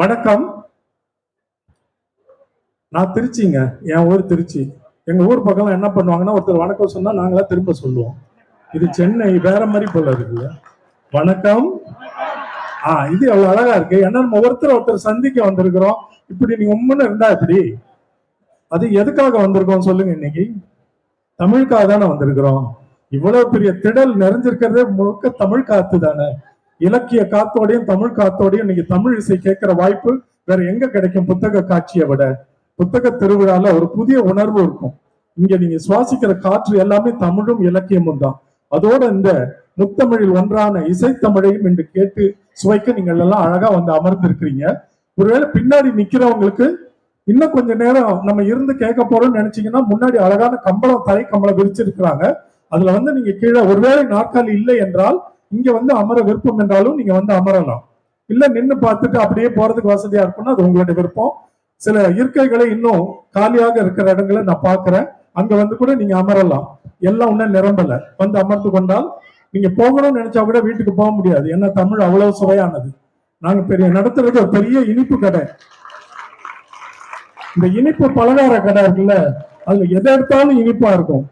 வணக்கம். நான் திருச்சிங்க, என் ஊர் திருச்சி. எங்க ஊர் பக்கம் என்ன பண்ணுவாங்கன்னா, ஒருத்தர் வணக்கம் சொன்னா நாங்களா திரும்ப சொல்லுவோம். இது சென்னை வேற மாதிரி போல இருக்கு. வணக்கம். இது அவ்வளவு அழகா இருக்கு. ஏன்னா நம்ம ஒருத்தர் சந்திக்க வந்திருக்கிறோம். இப்படி நீங்க உண்மைன்னு இருந்தா இப்படி அது எதுக்காக வந்திருக்கோம் சொல்லுங்க. இன்னைக்கு தமிழுக்காக தானே வந்திருக்கிறோம். இவ்வளவு பெரிய திடல் நிறைஞ்சிருக்கிறதே முழுக்க தமிழ் காத்து தானே. இலக்கிய காத்தோடையும் தமிழ் காத்தோடையும் இன்னைக்கு தமிழ் இசை கேட்கிற வாய்ப்பு வேற எங்க கிடைக்கும்? புத்தக காட்சியை விட புத்தக திருவிழால ஒரு புதிய உணர்வு இருக்கும். இங்க நீங்க சுவாசிக்கிற காற்று எல்லாமே தமிழும் இலக்கியமும் தான். அதோட இந்த முத்தமிழில் ஒன்றான இசைத்தமிழையும் என்று கேட்டு சுவைக்க நீங்கள் எல்லாம் அழகா வந்து அமர்ந்திருக்கிறீங்க. ஒருவேளை பின்னாடி நிக்கிறவங்களுக்கு இன்னும் கொஞ்ச நேரம் நம்ம இருந்து கேட்க போறோம்னு நினைச்சீங்கன்னா, முன்னாடி அழகான கம்பளம், தரை கம்பளம் விரிச்சிருக்கிறாங்க. அதுல வந்து நீங்க கீழே ஒருவேளை நாற்காலி இல்லை என்றால் இங்க வந்து அமர விருப்பம் என்றாலும் நீங்க வந்து அமரலாம். இல்ல நின்று பார்த்துட்டு அப்படியே போறதுக்கு வசதியா இருக்கும்னா அது உங்களுடைய விருப்பம். சில இருக்கைகளை இன்னும் காலியாக இருக்கிற இடங்களை நான் பாக்குறேன். அங்க வந்து கூட நீங்க அமரலாம். எல்லாம் இன்னும் நிரம்பல. வந்து அமர்ந்து கொண்டால் நீங்க போகணும்னு நினைச்சா கூட வீட்டுக்கு போக முடியாது. ஏன்னா தமிழ் அவ்வளவு சுவையானது. நாங்க பெரிய நடத்துறது ஒரு பெரிய இனிப்பு கடை. இந்த இனிப்பு பலகார கடை இருக்குல்ல, அதுல எதை எடுத்தாலும் இனிப்பா இருக்கும்.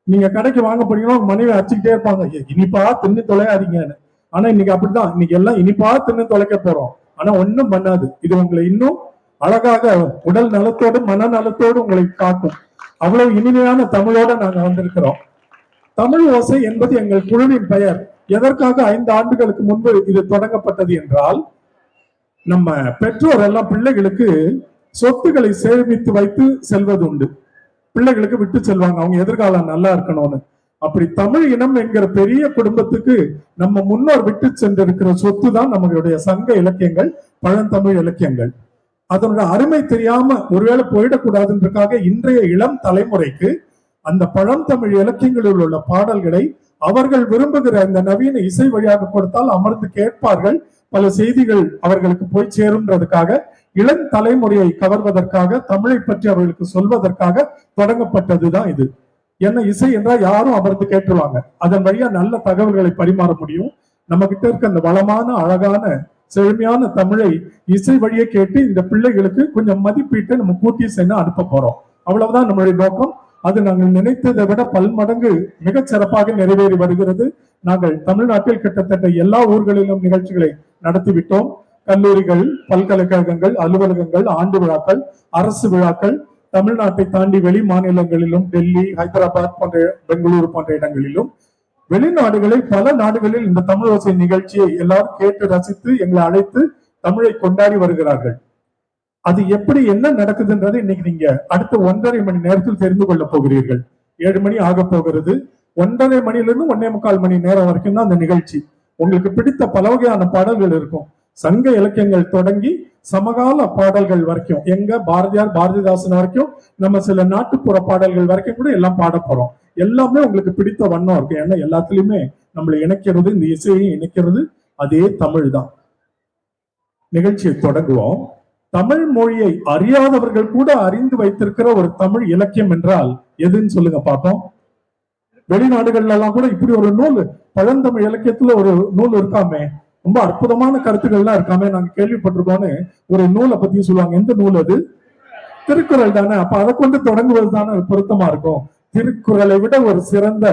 நீங்க கடைக்கு வாங்க போனீங்கன்னா மனைவி அடிச்சுக்கிட்டே இருப்பாங்க, இனிப்பா தின்னு தொலையாதீங்கன்னு. ஆனா இன்னைக்கு அப்படிதான். இன்னைக்கு எல்லாம் இனிப்பா தின்னு தொலைக்க போறோம். ஆனா ஒண்ணும் பண்ணாது. இது உங்களை இன்னும் அழகாக உடல் நலத்தோடு மன நலத்தோடு உங்களை காக்கும். அவ்வளவு இனிமையான தமிழோட நாங்க வந்திருக்கிறோம். தமிழ் ஓசை என்பது எங்கள் குழுவின் பெயர். எதற்காக 5 ஆண்டுகளுக்கு முன்பு இது தொடங்கப்பட்டது என்றால், நம்ம பெற்றோர் எல்லாம் பிள்ளைகளுக்கு சொத்துக்களை சேமித்து வைத்து செல்வது உண்டு. பிள்ளைகளுக்கு விட்டு செல்வாங்க, அவங்க எதிர்காலம் நல்லா இருக்கணும்னு. அப்படி தமிழ் இனம் என்கிற பெரிய குடும்பத்துக்கு நம்ம முன்னோர் விட்டு சென்றிருக்கிற சொத்து தான் நம்மளுடைய சங்க இலக்கியங்கள், பழந்தமிழ் இலக்கியங்கள். அதனுடைய அருமை தெரியாம ஒருவேளை போயிடக்கூடாதுன்றதுக்காக இன்றைய இளம் தலைமுறைக்கு அந்த பழந்தமிழ் இலக்கியங்களில் உள்ள பாடல்களை அவர்கள் விரும்புகிற இந்த நவீன இசை வழியாக கொடுத்தால் அமர்ந்து கேட்பார்கள். பல செய்திகள் அவர்களுக்கு போய் சேரும்ன்றதுக்காக, இளம் தலைமுறையை கவர்வதற்காக, தமிழை பற்றி அவர்களுக்கு சொல்வதற்காக தொடங்கப்பட்டதுதான் இது. என்ன இசை என்றால் யாரும் அமர்ந்து கேட்டுருவாங்க. அதன் வழியா நல்ல தகவல்களை பரிமாற முடியும். நம்ம கிட்ட இருக்க அந்த வளமான அழகான செழுமையான தமிழை இசை வழியை கேட்டு இந்த பிள்ளைகளுக்கு கொஞ்சம் மதிப்பீட்டை நம்ம கூட்டி சென்று அனுப்ப போறோம். அவ்வளவுதான் நம்மளுடைய நோக்கம். அது நாங்கள் நினைத்ததை விட பல்மடங்கு மிகச் சிறப்பாக நிறைவேறி வருகிறது. நாங்கள் தமிழ்நாட்டில் கிட்டத்தட்ட எல்லா ஊர்களிலும் நிகழ்ச்சிகளை நடத்திவிட்டோம். கல்லூரிகள், பல்கலைக்கழகங்கள், அலுவலகங்கள், ஆண்டு விழாக்கள், அரசு விழாக்கள், தமிழ்நாட்டை தாண்டி வெளி மாநிலங்களிலும், டெல்லி, ஹைதராபாத் போன்ற, பெங்களூரு போன்ற இடங்களிலும், வெளிநாடுகளில் பல நாடுகளில் இந்த தமிழ் ஓசை நிகழ்ச்சியை எல்லாரும் கேட்டு ரசித்து எங்களை அழைத்து தமிழை கொண்டாடி வருகிறார்கள். அது எப்படி என்ன நடக்குதுன்றது இன்னைக்கு நீங்க அடுத்த 1.5 மணி நேரத்தில் தெரிந்து கொள்ள போகிறீர்கள். 7 மணி ஆக போகிறது. 1.5 மணிலிருந்து 1.25 மணி நேரம் வரைக்கும் தான் அந்த நிகழ்ச்சி. உங்களுக்கு பிடித்த பல வகையான பாடல்கள் இருக்கும். சங்க இலக்கியங்கள் தொடங்கி சமகால பாடல்கள் வரைக்கும், எங்க பாரதியார், பாரதிதாசன் வரைக்கும், நம்ம சில நாட்டுப்புற பாடல்கள் வரைக்கும் கூட எல்லாம் பாட போறோம். எல்லாமே உங்களுக்கு பிடித்த வண்ணம் இருக்கும். ஏன்னா எல்லாத்துலயுமே நம்மளை இணைக்கிறது, இந்த இசையை இணைக்கிறது அதே தமிழ் தான். நிகழ்ச்சியை தொடங்குவோம். தமிழ் மொழியை அறியாதவர்கள் கூட அறிந்து வைத்திருக்கிற ஒரு தமிழ் இலக்கியம் என்றால் எதுன்னு சொல்லுங்க பார்ப்போம். வெளிநாடுகள்ல எல்லாம் கூட இப்படி ஒரு நூல், பழந்தமிழ் இலக்கியத்துல ஒரு நூல் இருக்காமே, ரொம்ப அற்புதமான கருத்துக்கள்லாம் இருக்காமே, நாங்க கேள்விப்பட்டிருக்கோன்னு ஒரு நூலை பத்தி சொல்லுவாங்க. எந்த நூல் அது? திருக்குறள் தானே. அப்ப அதை கொண்டு தொடங்குவது தானே பொருத்தமா இருக்கும். திருக்குறளை விட ஒரு சிறந்த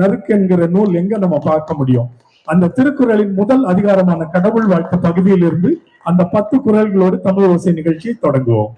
நறுக்கு என்கிற நூல் எங்க நம்ம பார்க்க முடியும்? அந்த திருக்குறளின் முதல் அதிகாரமான கடவுள் வாழ்த்து பகுதியிலிருந்து அந்த 10 குறள்களோடு தமிழ் ஓசை நிகழ்ச்சியை தொடங்குவோம்.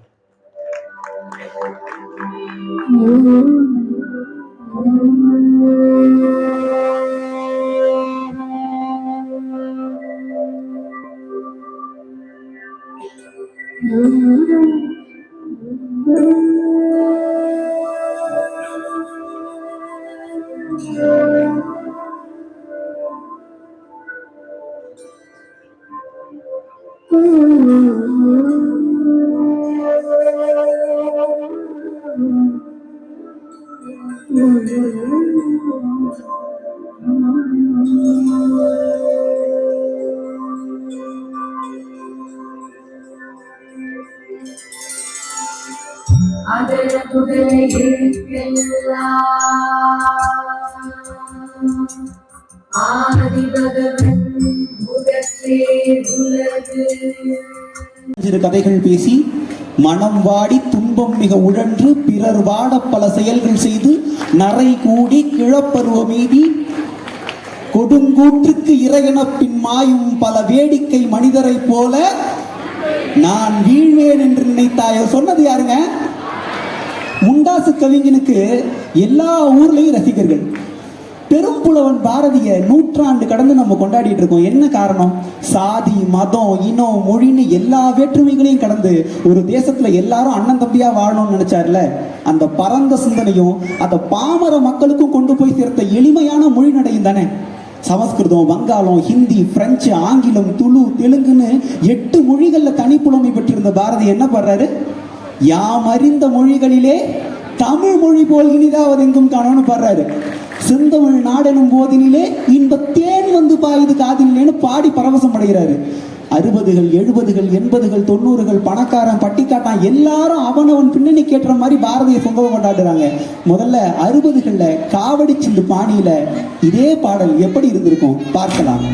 ஆதி பகவன் முதற்றே உலகு சிறு கதைகள் பேசி மனம் வாடி துன்பம் மிக உழன்று பிறர் வாட பல செயல்கள் செய்து நரை கூடி கிழப்பருவ மீதி கொடுங்கூற்றுக்கு இறையென பின் மாயும் பல வேடிக்கை மனிதரை போல நான் வீழ்வேன் என்று நினைத்தாயோ. சொன்னது யாருங்க? முண்டாசு கவிஞனுக்கு எல்லா ஊர்லயும் ரசிகர்கள். பெரும்புலவன் பாரதிய நூற்றாண்டு கடந்து நம்ம கொண்டாடிட்டு இருக்கோம். என்ன காரணம்? சாதி, மதம், இனம், மொழின்னு எல்லா வேற்றுமைகளையும் கடந்து ஒரு தேசத்துல எல்லாரும் அண்ணன் தம்பியா வாழணும்னு நினைச்சார்ல, அந்த பரந்த சிந்தனையும் அந்த பாமர மக்களுக்கும் கொண்டு போய் சேர்த்த எளிமையான மொழி நடையும் தானே. சமஸ்கிருதம், வங்காளம், ஹிந்தி, பிரெஞ்சு, ஆங்கிலம், துளு, தெலுங்குன்னு 8 மொழிகள்ல தனிப்புலமை பெற்றிருந்த பாரதி என்ன பண்றாரு? யாம் அறிந்த மொழிகளிலே தமிழ் மொழி போல் இனிதாவது எங்கும் காணோன்னு பாடுறாரு. செந்தமிழ் நாடெனும் போதினிலே இன்பத்தேன் வந்து பாயுது காதிலேன்னு பாடி பரவசம் அடைகிறாரு. 60கள், 70கள், 80கள், 90கள் பணக்காரன் பட்டிக்காட்டான் எல்லாரும் அவனவன் பின்னணி கேட்டுற மாதிரி பாரதிய சொந்தம் கொண்டாடுறாங்க. முதல்ல 60களில் காவடி சிந்து பாணியில இதே பாடல் எப்படி இருந்திருக்கும் பார்க்கலாம்.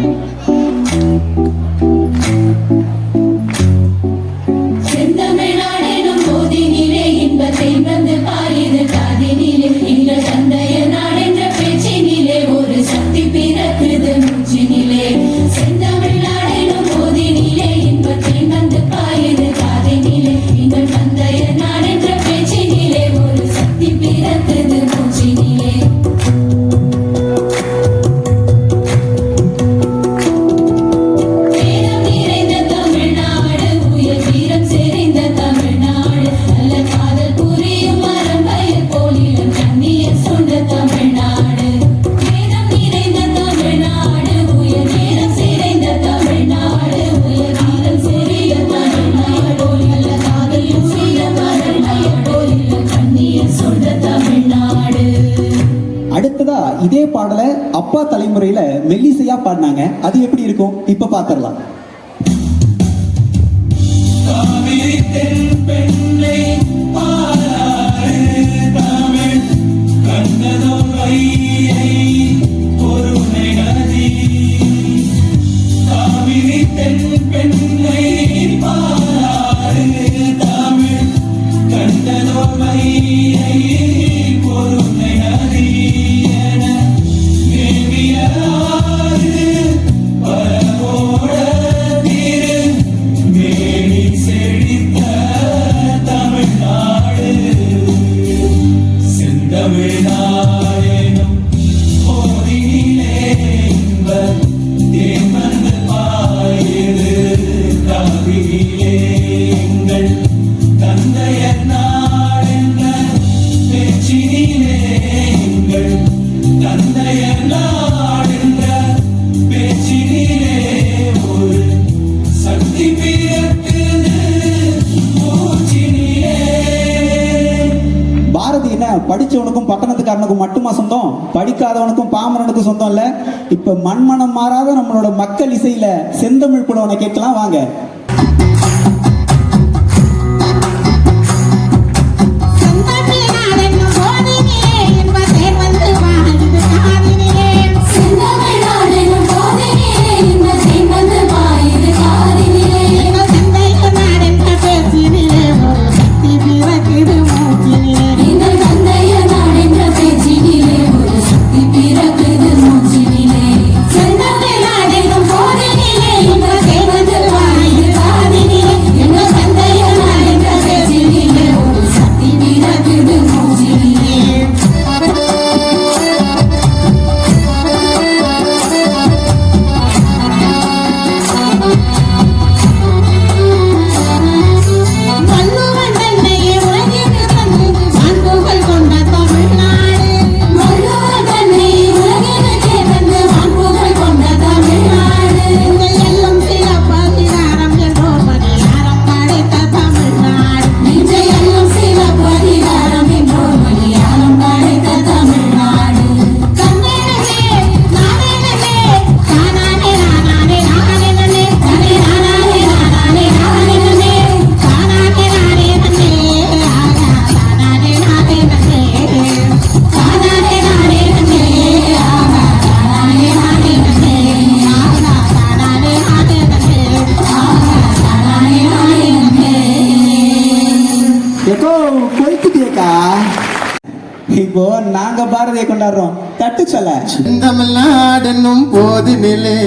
இதே பாடல அப்பா தலைமுறையில மெல்லிசையா பாடினாங்க. அது எப்படி இருக்கும் இப்ப பாத்திரலாம். படிச்சவனுக்கும் பட்டணத்துக்காரனுக்கும் மட்டுமா சொந்தம்? படிக்காதவனுக்கும் பாமரனுக்கும் சொந்தம் இல்ல. இப்ப மண்மனம் மாறாத நம்மளோட மக்கள் இசையில செந்தமிழ் புலவனை கேட்கலாம் வாங்க. Bye. இப்போ நாங்க பாரதியை கொண்டாடுறோம். தட்டு சொல்ல. செந்தமிழ்நாடென்னும் போதினிலே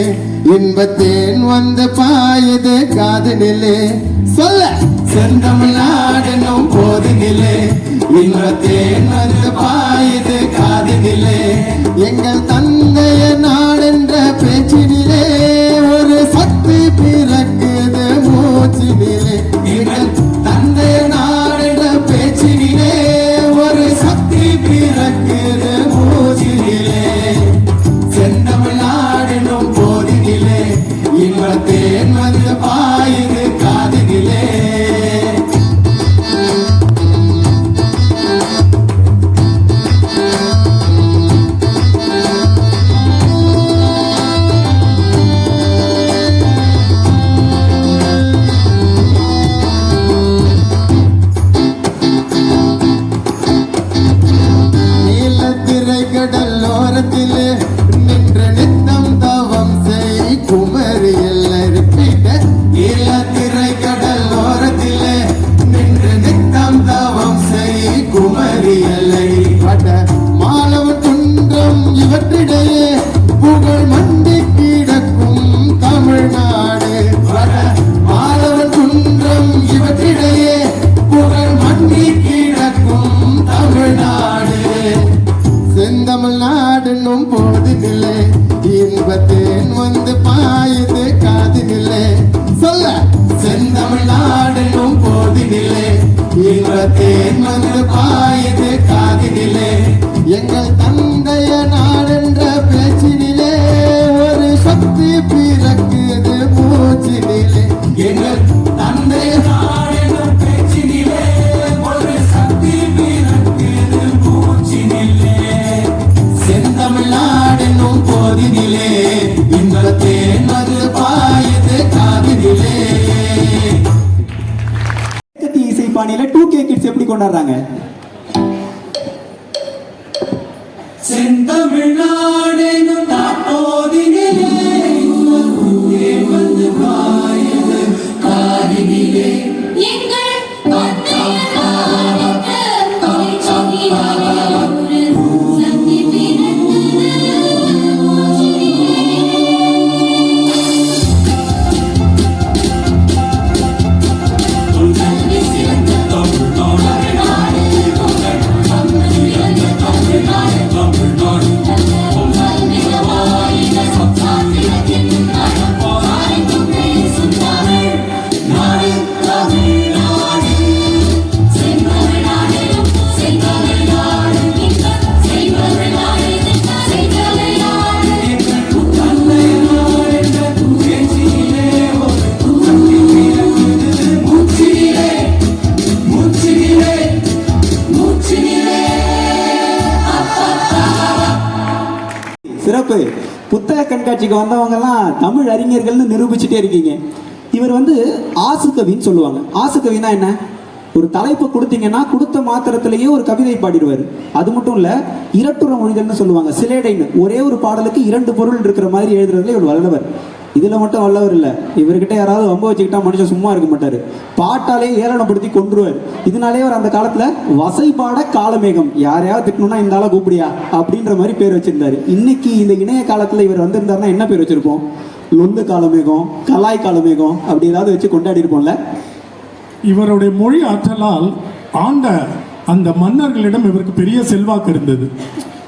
இன்பத்தேன் வந்து பாயுது காதினிலே. சொல்ல. செந்தமிழ்நாடென்னும் போதினிலே இன்பத்தேன் வந்து பாயுது காதினிலே. எங்கள் தந்தைய நாடென்ற பேச்சினிலே ஒரு சக்தி பிறக்குது மூச்சினிலே. எங்கள் தந்தைய நாடென்ற பேச்சினிலே ஒரு சக்தி பிறக்குது மூச்சினிலே. செந்தமிழ்நாடென்னும் போதினிலே இன்பத்தேன் வந்து பாயுது காதினிலே. கடலோரத்திலே நின்று நித்தம் தவம் செய் குமரி எல்லைப்பிட. ஈழத்திரை கடலோரத்திலே நின்று நித்தம் தவம் செய் குமரி எல்லை பட. மாலவன் குன்றம் இவற்றிடையே புகழ் மண்டி கிடக்கும் தமிழ்நாடு பட. மாலவன் குன்றம் இவற்றிடையே புகழ் மண்டி கிடக்கும் தமிழ்நாடு. செந்தமிழ்நாடென்னும் போதினிலே இன்பத்தேன் வந்து பாயுது காதினிலே. சொல்ல. செந்தமிழ்நாடென்னும் போதினிலே இன்பத்தேன் வந்து பாயுது காதினிலே. எங்கள் தந்தைய நாடென்ற பேச்சினிலே ஒரு சக்தி பிறக்குது மூச்சினிலே. எங்கள் தந்தைய நாடென்ற பேச்சினிலே ஒரு சக்தி பிறக்குது மூச்சினிலே. செந்தமிழ்நாடென்னும் போதினிலே இன்பத்தேன் வந்து பாயுது காதினிலே. இசைப்பாணியில 2K கிட்ஸ் எப்படி கொண்டாடுறாங்க? செந்தமிழ்நாடென்னும் போதினிலே இன்பத்தேன் வந்து பாயுது காதினிலே. எங்கள் தந்தைய நாடென்ற பேச்சினிலே ஒரு சக்தி பிறக்குது மூச்சினிலே. கல்வி சிறந்த தமிழ்நாடு, கம்பன் பிறந்த தமிழ்நாடு, கல்வியவாயின சாத்திரத்தின் நடம் பாய்ந்தும் பேசும் தமிழ் நாடு தமிழ்நாடு. செந்தமிழ்நாடு செந்தமிழ்நாடு இன்பம் செந்தமிழ்நாடு செந்தமிழ்நாடு. மூச்சினிலே மூச்சினிலே மூச்சினிலே. சிறப்பு. புத்தக கண்காட்சிக்கு வந்தவங்க எல்லாம் தமிழ் அறிஞர்கள்னு நிரூபிச்சுட்டே இருக்கீங்க. இவர் வந்து ஆசுகவின்னு சொல்லுவாங்க. ஆசுகவினா என்ன? ஒரு தலைப்பு கொடுத்தீங்கன்னா கொடுத்த மாத்திரத்திலேயே ஒரு கவிதை பாடிடுவார். அது மட்டும் இல்ல, இரட்டுற மொழிகள்னு சொல்லுவாங்க. சிலேடைன்னு ஒரே ஒரு பாடலுக்கு 2 பொருள் இருக்கிற மாதிரி எழுதுறதுல இவர் வல்லவர். இதுல மட்டும் வல்லவர் இல்ல, இவர்கிட்ட யாராவது வம்ப வச்சுக்கிட்டா மனுஷன் சும்மா இருக்க மாட்டாரு. பாட்டாலே ஏளனப்படுத்தி கொன்றுவார். இதனாலே அவர் அந்த காலத்துல வசைபாட காலமேகம், யாரையாவது திட்டணும்னா இந்த ஆளை கூப்பிடியா அப்படின்ற மாதிரி பேர் வச்சிருந்தாரு. இன்னைக்கு இந்த இணைய காலத்துல இவர் வந்திருந்தாருன்னா என்ன பேர் வச்சிருப்போம்? லொந்து காலமேகம், கலாய் காலமேகம் அப்படி ஏதாவது வச்சு கொண்டாடி இருப்போம்ல. இவருடைய மொழி ஆற்றலால் ஆண்ட அந்த மன்னர்களிடம் இவருக்கு பெரிய செல்வாக்கு இருந்தது.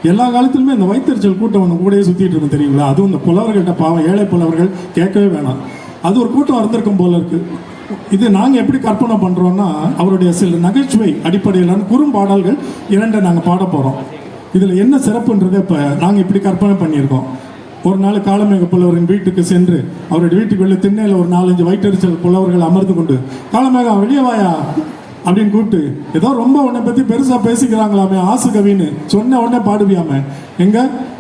எல்லா காலத்திலுமே இந்த வைத்தறிச்சல் கூட்டம் ஒன்று கூடயே சுற்றிட்டு இருக்கும் தெரியுங்களா? அதுவும் இந்த புலவர்கள்ட்ட, பாவம் ஏழை புலவர்கள் கேட்கவே வேணாம், அது ஒரு கூட்டம் இருந்திருக்கும் போல இருக்கு. இது நாங்கள் எப்படி கற்பனை பண்ணுறோன்னா, அவருடைய சில நகைச்சுவை அடிப்படையிலான குறும்பாடல்கள் 2 நாங்கள் பாட போகிறோம். இதில் என்ன சிறப்புன்றதை இப்போ நாங்கள் இப்படி கற்பனை பண்ணியிருக்கோம். ஒரு நாள் காலமேக புலவரின் வீட்டுக்கு சென்று அவருடைய வீட்டுக்கு வெளியே திண்ணையில் ஒரு 4-5 வயிற்றறிச்சல் புலவர்கள் அமர்ந்து கொண்டு, காலமேகா வெளியே வாயா அப்படின்னு கூப்பிட்டு, ஏதோ ரொம்ப உன்னை பற்றி பெருசாக பேசிக்கிறாங்களாமே ஆசுகவின்னு சொன்ன உடனே பாடுவியாமே. எங்க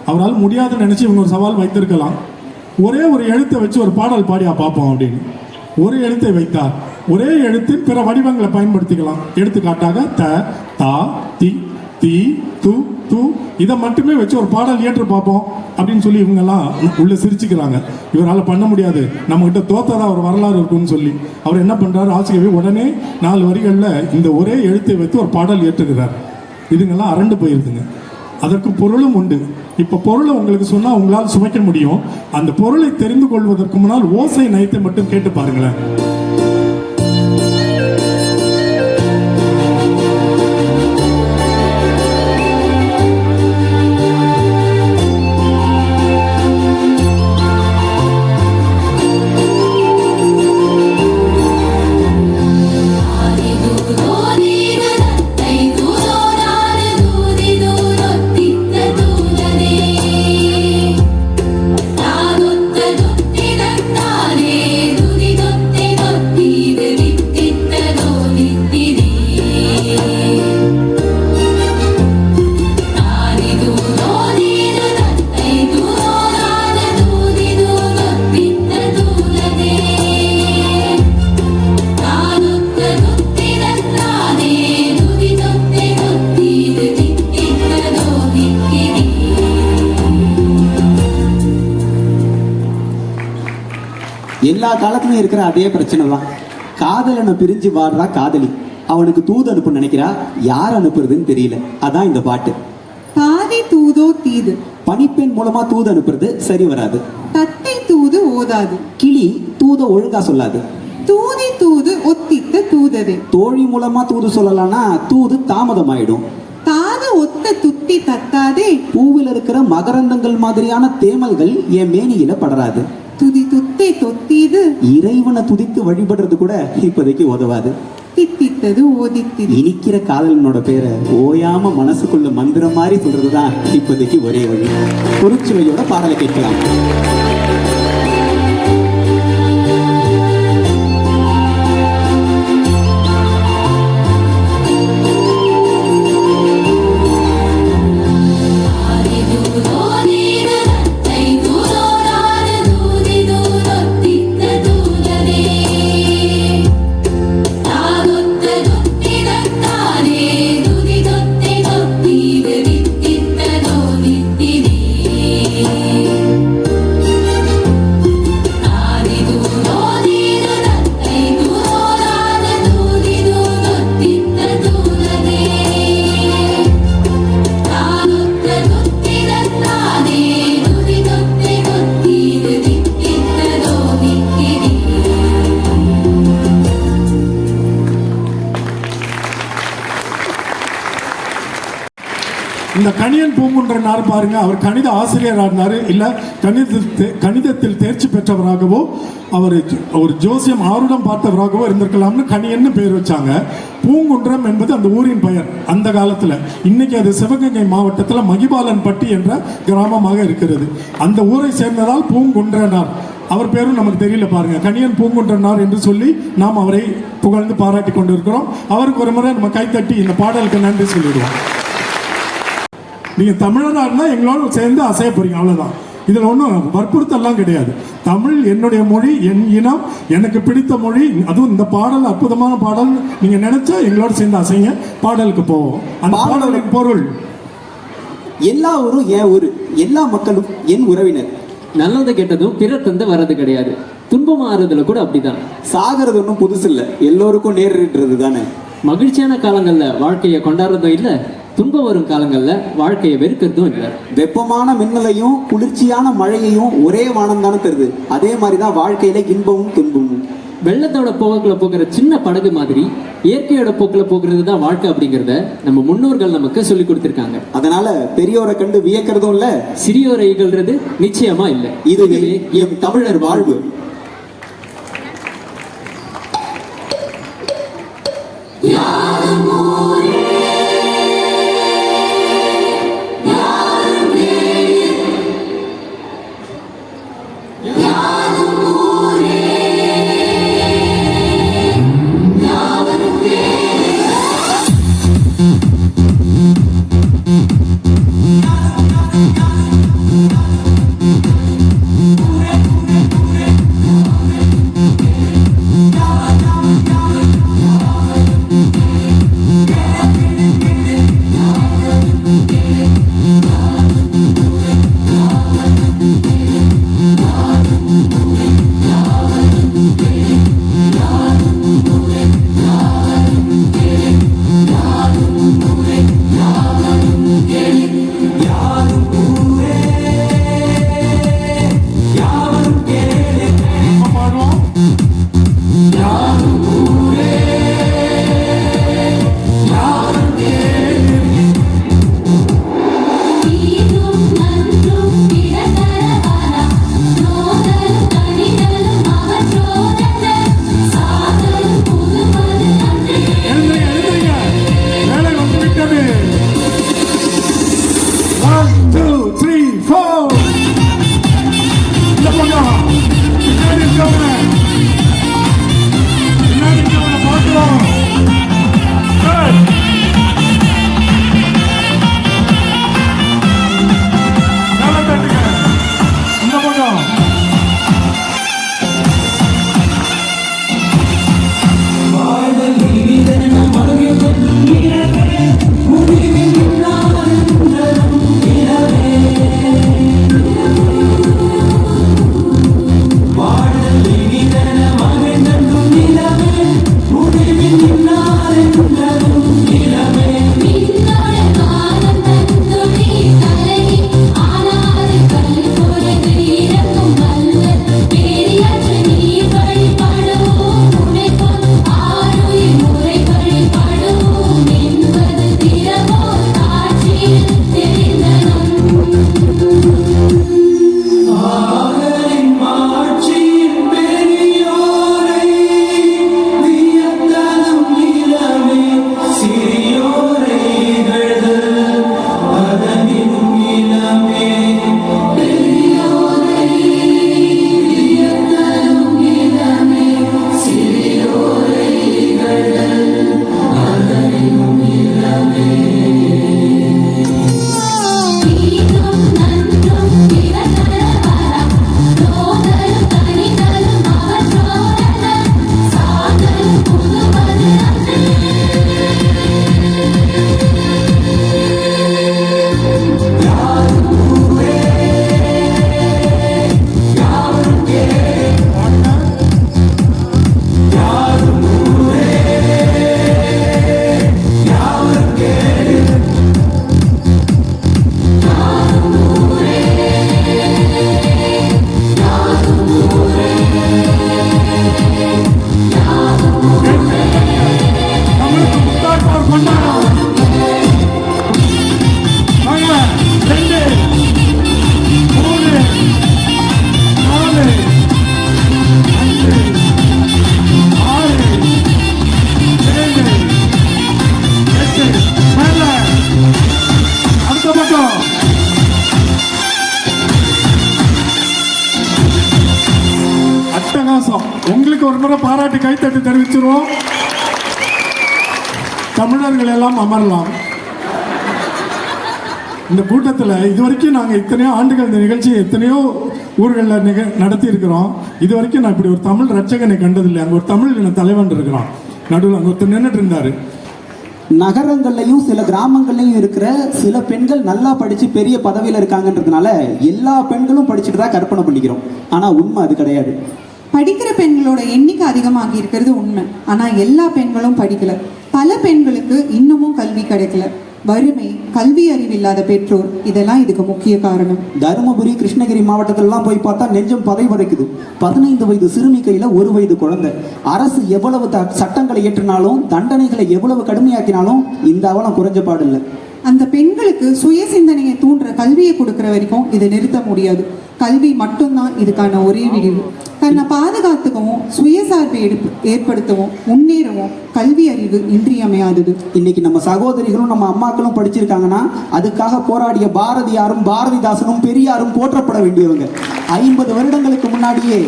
அவரால் முடியாதுன்னு நினச்சி இவங்க ஒரு சவால் வைத்திருக்கலாம். ஒரே ஒரு எழுத்தை வச்சு ஒரு பாடல் பாடியா பார்ப்போம் அப்படின்னு ஒரு எழுத்தை வைத்தார். ஒரே எழுத்தின் பிற வடிவங்களை பயன்படுத்திக்கலாம். எடுத்துக்காட்டாக த, தா, தி, தி, து, து இதை மட்டுமே வச்சு ஒரு பாடல் ஏற்று பார்ப்போம் அப்படின்னு சொல்லி இவங்கெல்லாம் உள்ள சிரிச்சுக்கிறாங்க. இவரால் பண்ண முடியாது, நம்மகிட்ட தோத்ததா ஒரு வரலாறு இருக்குன்னு சொல்லி அவர் என்ன பண்றாரு, ஆசிரியர் உடனே 4 வரிகளில் இந்த ஒரே எழுத்தை வைத்து ஒரு பாடல் ஏற்றுகிறார். இதுங்கெல்லாம் அரண்டு போயிருதுங்க. அதற்கு பொருளும் உண்டு. இப்ப பொருளை உங்களுக்கு சொன்னா உங்களால் சுமைக்க முடியும். அந்த பொருளை தெரிந்து கொள்வதற்கு முன்னால் ஓசை நயத்தை மட்டும் கேட்டு பாருங்களேன். எல்லா காலத்துலயும் இருக்கிற அதே பிரச்சனை தான். காதலனை பிரிஞ்சு வாடுறா காதலி, அவனுக்கு தூது அனுப்பு நினைக்கிறா, யார் அனுப்புறதுன்னு தெரியல. அதான் இந்த பாட்டு. தாதி தூதோ தீது, பணிப்பெண் மூலமா தூது அனுப்புறது சரி வராது. தத்தை தூது ஓதாது, கிளி தூத ஒழுங்கா சொல்லாது. தூதி தூது ஒத்தித்த தூததே, தோழி மூலமா தூது சொல்லலாம்னா தூது தாமதமாயிடும். தாது ஒத்த துத்தி தத்தாதே, பூவில் இருக்கிற மகரந்தங்கள் மாதிரியான தேமல்கள் என் மேனியில படராது. துதி துத்தை தொத்தீது, இறைவனை துதித்து வழிபடுறது கூட இப்போதைக்கு உதவாது. தித்தித்தது ஓதித்திது. இனிக்கிற காதலனோட பேரை ஓயாம மனசுக்குள்ள மந்திரம் மாதிரி சொல்றதுதான் இப்போதைக்கு ஒரே வழி. பொருட்சுவையோட பாடலை கேட்கலாம். இந்த கணியன் பூங்குன்றனார் பாருங்க, அவர் கணித ஆசிரியராக இருந்தாரு, இல்ல கணிதத்தில் தேர்ச்சி பெற்றவராகவோ அவர் ஒரு ஜோசியம் ஆருடம் பார்த்தவராகவோ இருந்திருக்கலாம்னு கணியன்னு பேர் வச்சாங்க. பூங்குன்றம் என்பது அந்த ஊரின் பெயர் அந்த காலத்துல. இன்னைக்கு அது சிவகங்கை மாவட்டத்தில் மகிபாலன்பட்டி என்ற கிராமமாக இருக்கிறது. அந்த ஊரை சேர்ந்ததால் பூங்குன்றனார். அவர் பேரும் நமக்கு தெரியல பாருங்க, கணியன் பூங்குன்றனார் என்று சொல்லி நாம் அவரை புகழ்ந்து பாராட்டி கொண்டிருக்கிறோம். அவருக்கு ஒரு முறை நம்ம கைத்தட்டி இந்த பாடலுக்கு நன்றி சொல்லிடுவோம். நீங்க தமிழராக இருந்தால் எங்களோட சேர்ந்து அசைய போறீங்க, அவ்வளவுதான். இதுல ஒன்றும் வற்புறுத்தெல்லாம் கிடையாது. தமிழ் என்னுடைய மொழி, என் இனம், எனக்கு பிடித்த மொழி. அதுவும் இந்த பாடல் அற்புதமான பாடல். நீங்க நினைச்சா எங்களோட சேர்ந்து அசைங்க. பாடலுக்கு போவோம். அந்த பாடலுக்கு பொருள், எல்லா ஊரும் என் ஊரு, எல்லா மக்களும் என் உறவினர். நல்லது கெட்டதும் பிறர் தந்து வர்றது கிடையாது. துன்பம் ஆறுதல கூட அப்படிதான். சாகிறது ஒன்றும் புதுசு இல்லை, எல்லோருக்கும் நேரிடுறது தானே. மகிழ்ச்சியான காலங்கள்ல வாழ்க்கையை கொண்டாடுறதும் இல்லை, துன்பம் வரும் காலங்கள்ல வாழ்க்கையை வெறுக்கிறதும் இல்லை. வெப்பமான மின்னலையும் குளிர்ச்சியான மழையையும் ஒரே வானம் தானே தருது. அதே மாதிரிதான் வாழ்க்கையில இன்பமும் துன்பமும். வெள்ளத்தோட போக்குல போகிற சின்ன படகு மாதிரி இயற்கையோட போக்குல போகிறது தான் வாழ்க்கை அப்படிங்கிறத நம்ம முன்னோர்கள் நமக்கு சொல்லி கொடுத்திருக்காங்க. அதனால பெரியோரை கண்டு வியக்கிறதும் இல்ல, சிறியோரை இகழ்றது நிச்சயமா இல்லை. இதுவே எம் தமிழர் வாழ்வு. முறை பாராட்டி கைத்தட்டி தெரிவிச்சிருவோம். தமிழர்கள் எல்லாம் அமரலாம். இந்த கூட்டத்தில் இதுவரைக்கும் நாங்கள் இத்தனையோ ஆண்டுகள் இந்த நிகழ்ச்சியை எத்தனையோ ஊர்களில் நடத்தி இருக்கிறோம். இது வரைக்கும் நான் இப்படி ஒரு தமிழ் ரட்சகனை கண்டதில்லை. அங்கே ஒரு தமிழ் இன தலைவன் இருக்கிறான், நடுவில் அங்கே ஒருத்தர் நின்றுட்டு இருந்தாரு. நகரங்கள்லையும் சில கிராமங்கள்லையும் இருக்கிற சில பெண்கள் நல்லா படிச்சு பெரிய பதவியில் இருக்காங்கன்றதுனால எல்லா பெண்களும் படிச்சுட்டு தான் கற்பனை பண்ணிக்கிறோம். ஆனா உண்மை அது கிடையாது. படிக்கிற பெண்களோட எண்ணிக்கை அதிகமாகி இருக்கிறது உண்மை. ஆனா எல்லா பெண்களும் படிக்கல. பல பெண்களுக்கு இன்னமும் கல்வி கிடைக்கல. வறுமை, கல்வி அறிவு இல்லாத பெற்றோர், இதெல்லாம் இதுக்கு முக்கிய காரணம். தருமபுரி, கிருஷ்ணகிரி மாவட்டத்திலலாம் போய் பார்த்தா நெஞ்சம் பதை பதைக்குது. 15 வயது சிறுமி கையில 1 வயது குழந்தை. அரசு எவ்வளவு சட்டங்களை ஏற்றினாலும், தண்டனைகளை எவ்வளவு கடுமையாக்கினாலும் இந்த அவலம் குறைஞ்ச பாடில்லை. அந்த பெண்களுக்கு சுய சிந்தனையை தூண்டுற கல்வியை கொடுக்கிற வரைக்கும் இதை நிறுத்த முடியாது. கல்வி மட்டும்தான் இதுக்கான ஒரே விடிவு. தன்னை பாதுகாத்துக்கவும், சுயசார்பை ஏற்படுத்தவும், முன்னேறவும் கல்வி அறிவு இன்றியமையாதது. இன்னைக்கு நம்ம சகோதரிகளும் நம்ம அம்மாக்களும் படிச்சிருக்காங்கன்னா அதுக்காக போராடிய பாரதியாரும் பாரதிதாசனும் பெரியாரும் போற்றப்பட வேண்டியவங்க. 50 வருடங்களுக்கு முன்னாடியே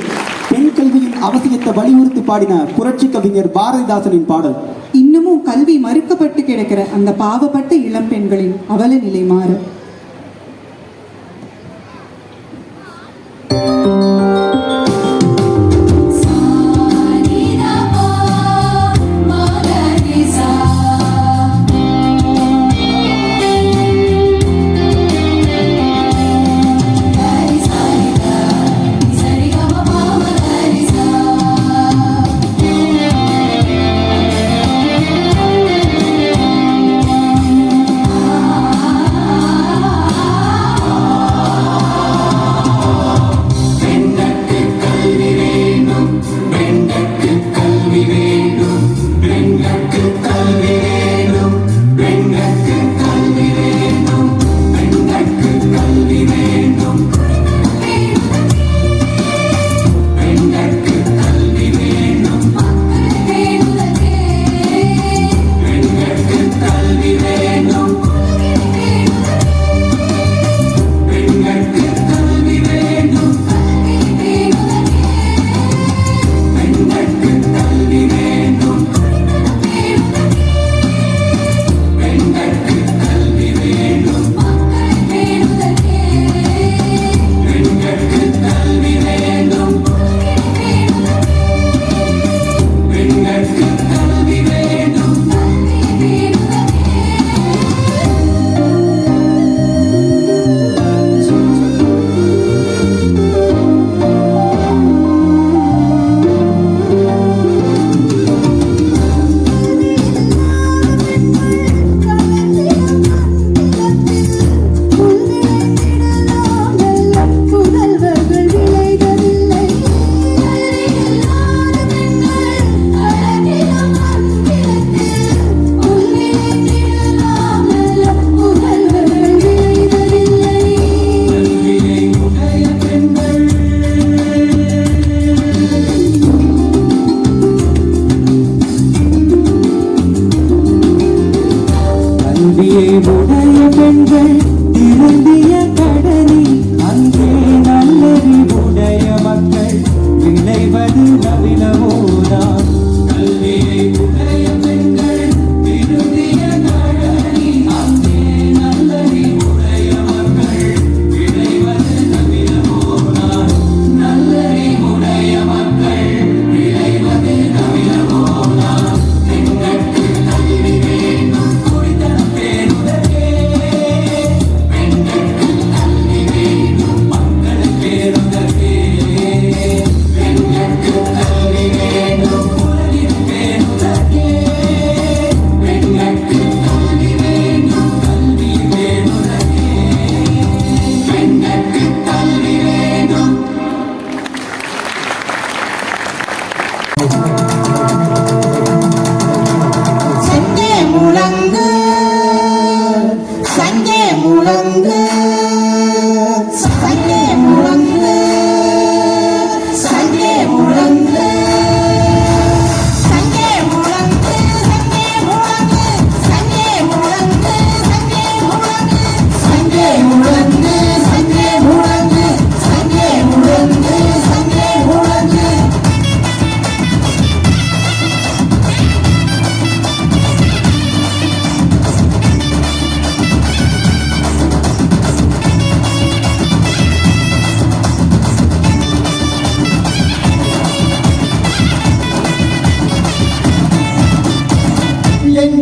பெண் கல்வியின் அவசியத்தை வலியுறுத்தி பாடின புரட்சி கவிஞர் பாரதிதாசனின் பாடல். இன்னமும் கல்வி மறுக்கப்பட்டு கிடக்கிற அந்த பாவப்பட்ட இளம் பெண்களின் அவல நிலை மாற பெண்களுக்கு கல்வி வேண்டும்.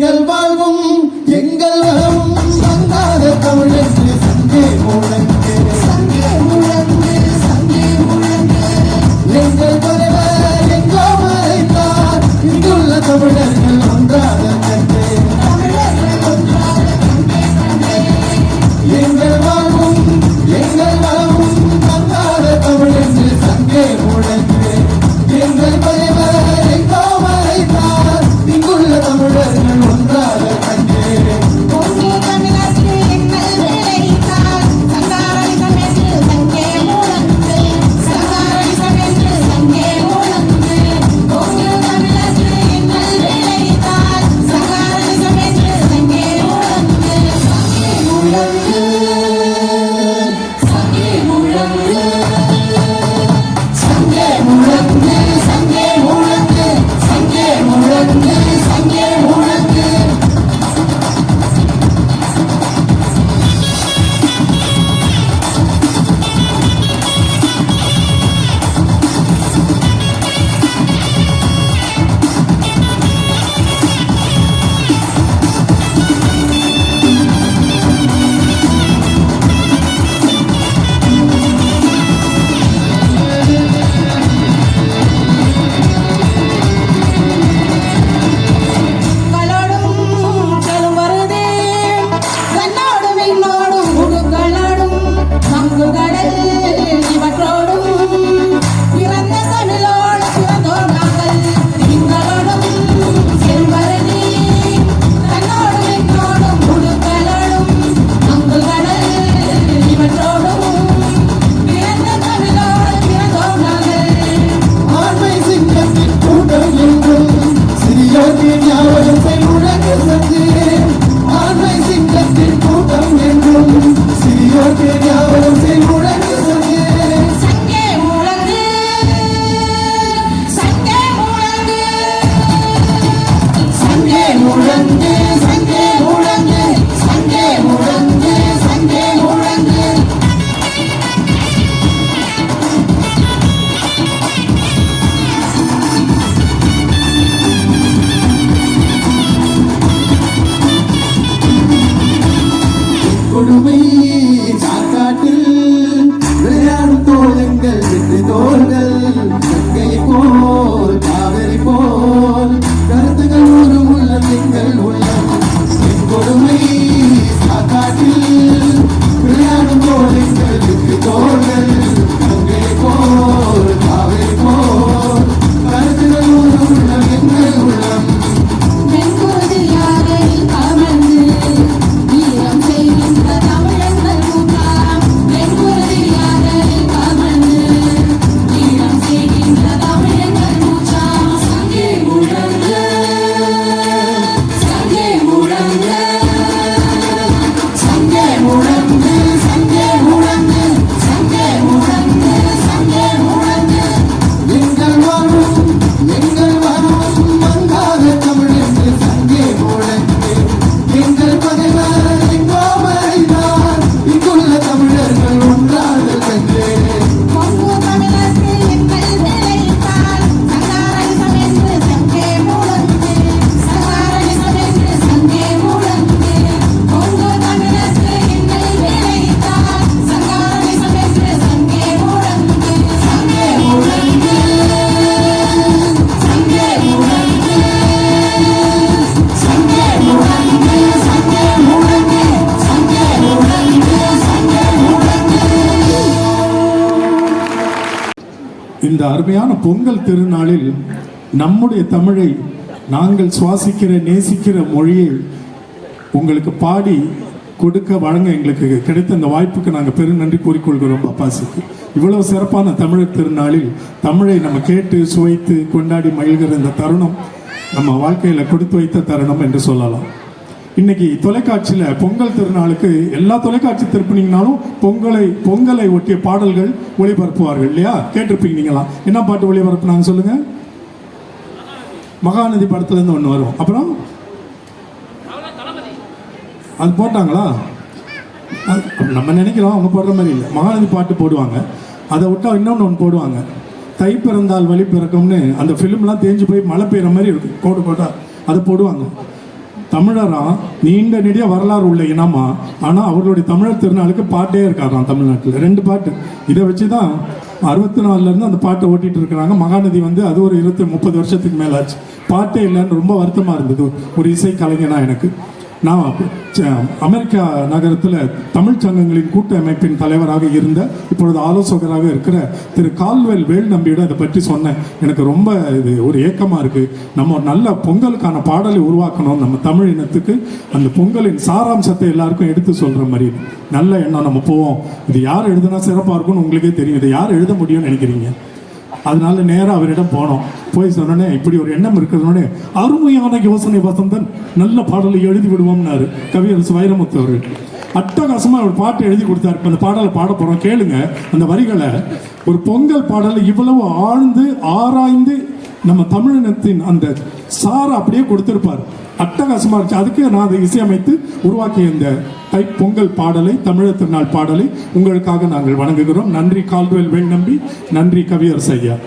எங்கள் வாழ்வும் எங்கள் வளமும் வந்தாத தமிழென்று சங்கே முழங்கு சங்கே முழங்கு சங்கே முழங்கு எங்கள் தலைவர் எங்கோ மறைத்தார் இங்குள்ள தமிழர்கள் ஒன்றாக கண்டு எங்கள் வாழ்வும் எங்கள் வளமும் வந்தாத தமிழென்று சங்கே முழங்கு எங்கள் தலைவர் எங்கோ மறைத்தார் இங்குள்ள தமிழர்கள் ஒன்றாக கண்டு கொடுமை சாக்காட்டில் விளையாடும் தோழங்கள் வெற்றி தோள்கள் கங்கை போல் காவிரி போல் கருத்துகள் ஒரு உள்ளம் எங்கள் உள்ளம் கொடுமை சாக்காட்டில் விளையாடும் தோழங்கள் வெற்றி தோள்கள் கங்கை போல் காவிரி போல் கருத்துகள் ஒரு உள்ளம் எங்கள் உள்ளம் இந்த அருமையான பொங்கல் திருநாளில் நம்முடைய தமிழை நாங்கள் சுவாசிக்கிற நேசிக்கிற மொழியை உங்களுக்கு பாடி கொடுக்க வழங்க எங்களுக்கு கிடைத்த இந்த வாய்ப்புக்கு நாங்கள் பெரும் நன்றி கூறிக்கொள்கிறோம் அப்பாசிக்கு. இவ்வளவு சிறப்பான தமிழர் திருநாளில் தமிழை நம்ம கேட்டு சுவைத்து கொண்டாடி மகிழ்கிற இந்த தருணம் நம்ம வாழ்க்கையில் கொடுத்து வைத்த தருணம் என்று சொல்லலாம். இன்னைக்கு தொலைக்காட்சியில் பொங்கல் திருநாளுக்கு எல்லா தொலைக்காட்சி திருப்பினீங்கனாலும் பொங்கலை ஒட்டிய பாடல்கள் ஒளிபரப்புவார்கள் இல்லையா? கேட்டிருப்பீங்களா? என்ன பாட்டு ஒளிபரப்புனாங்க சொல்லுங்க? மகாநதி படத்துலேருந்து ஒன்று வரும். அப்புறம் அது போட்டாங்களா? நம்ம நினைக்கிறோம் அவங்க போடுற மாதிரி இல்லை. மகாநதி பாட்டு போடுவாங்க. அதை விட்டா இன்னொன்று ஒன்று போடுவாங்க, தை பிறந்தால் வழி பிறக்கும்னு. அந்த ஃபிலிம்லாம் தேஞ்சு போய் மழை பெய்கிற மாதிரி இருக்கும், கோடு கோட்டா அதை போடுவாங்க. தமிழரா, நீண்ட நெடிய வரலாறு உள்ள இனமா, ஆனால் அவர்களுடைய தமிழர் திருநாளுக்கு பாட்டே இருக்காராம் தமிழ்நாட்டில். 2 பாட்டு. இதை வச்சு தான் 64லேருந்து அந்த பாட்டை ஓட்டிகிட்டு இருக்கிறாங்க. மகாநதி வந்து அது ஒரு 20-30 வருஷத்துக்கு மேலாச்சு. பாட்டே இல்லைன்னு ரொம்ப வருத்தமாக இருந்தது ஒரு இசை கலைஞனா எனக்கு. நான் அமெரிக்கா நகரத்தில் தமிழ் சங்கங்களின் கூட்டமைப்பின் தலைவராக இருந்த, இப்பொழுது ஆலோசகராக இருக்கிற திரு கால்வெல் வேல் நம்பியிடம் இதை பற்றி சொன்னேன். எனக்கு ரொம்ப இது ஒரு ஏக்கமாக இருக்குது. நம்ம ஒரு நல்ல பொங்கலுக்கான பாடலை உருவாக்கணும். நம்ம தமிழ் இனத்துக்கு அந்த பொங்கலின் சாராம்சத்தை எல்லாருக்கும் எடுத்து சொல்கிற மாதிரி நல்ல எண்ணம் நம்ம போவோம். இது யார் எழுதுனா சிறப்பாக இருக்கும்னு உங்களுக்கே தெரியும். இதை யார் எழுத முடியும்னு நினைக்கிறீங்க? அதனால நேராக அவரிடம் போனோம். போய் சொன்னோன்னே இப்படி ஒரு எண்ணம் இருக்கிறதுனே அருமையான யோசனை வசந்தன், நல்ல பாடலை எழுதி விடுவோம்னாரு கவியரசு வைரமுத்து அவர்கள். அட்டகாசமாக ஒரு பாட்டை எழுதி கொடுத்தாரு. இப்போ அந்த பாடலை பாட போகிறோம், கேளுங்க அந்த வரிகளை. ஒரு பொங்கல் பாடலை இவ்வளவு ஆழ்ந்து ஆராய்ந்து நம்ம தமிழினத்தின் அந்த சாரை அப்படியே கொடுத்திருப்பார். அட்டகாசமாக இருந்துச்சு. அதுக்கு நான் அதை இசையமைத்து உருவாக்கிய இந்த பொங்கல் பாடலை, தமிழர் திருநாள் பாடலை உங்களுக்காக நாங்கள் வணங்குகிறோம். நன்றி கால்வெல் வேல் நம்பி, நன்றி கவியரசு ஐயா.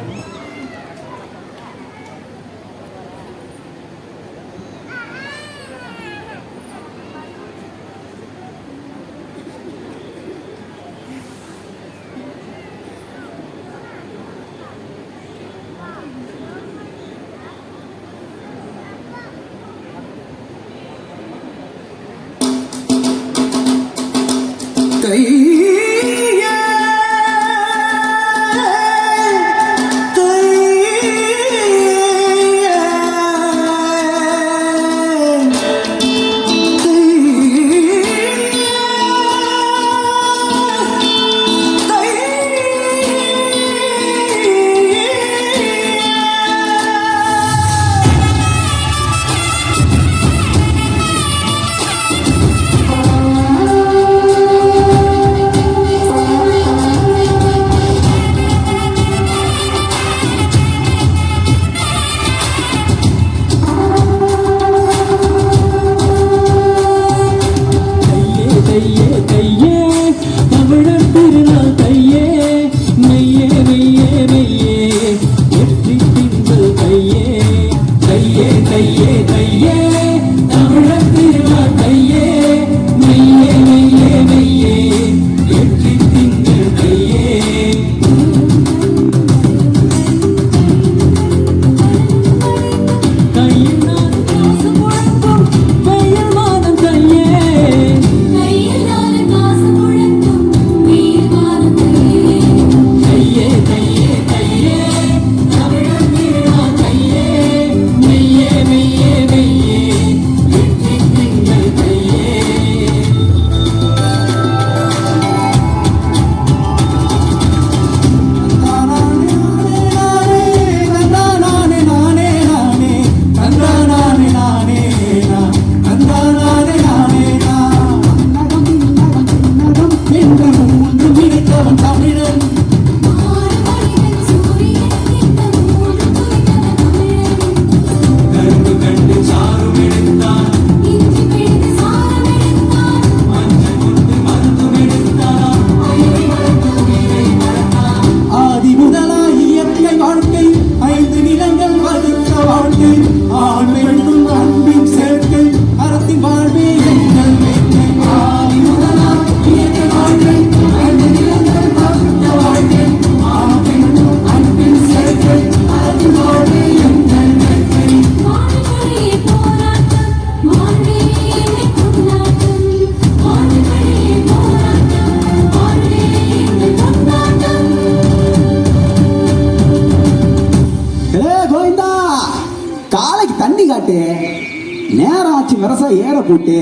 நேரம் ஆச்சு வரசா ஏற போட்டு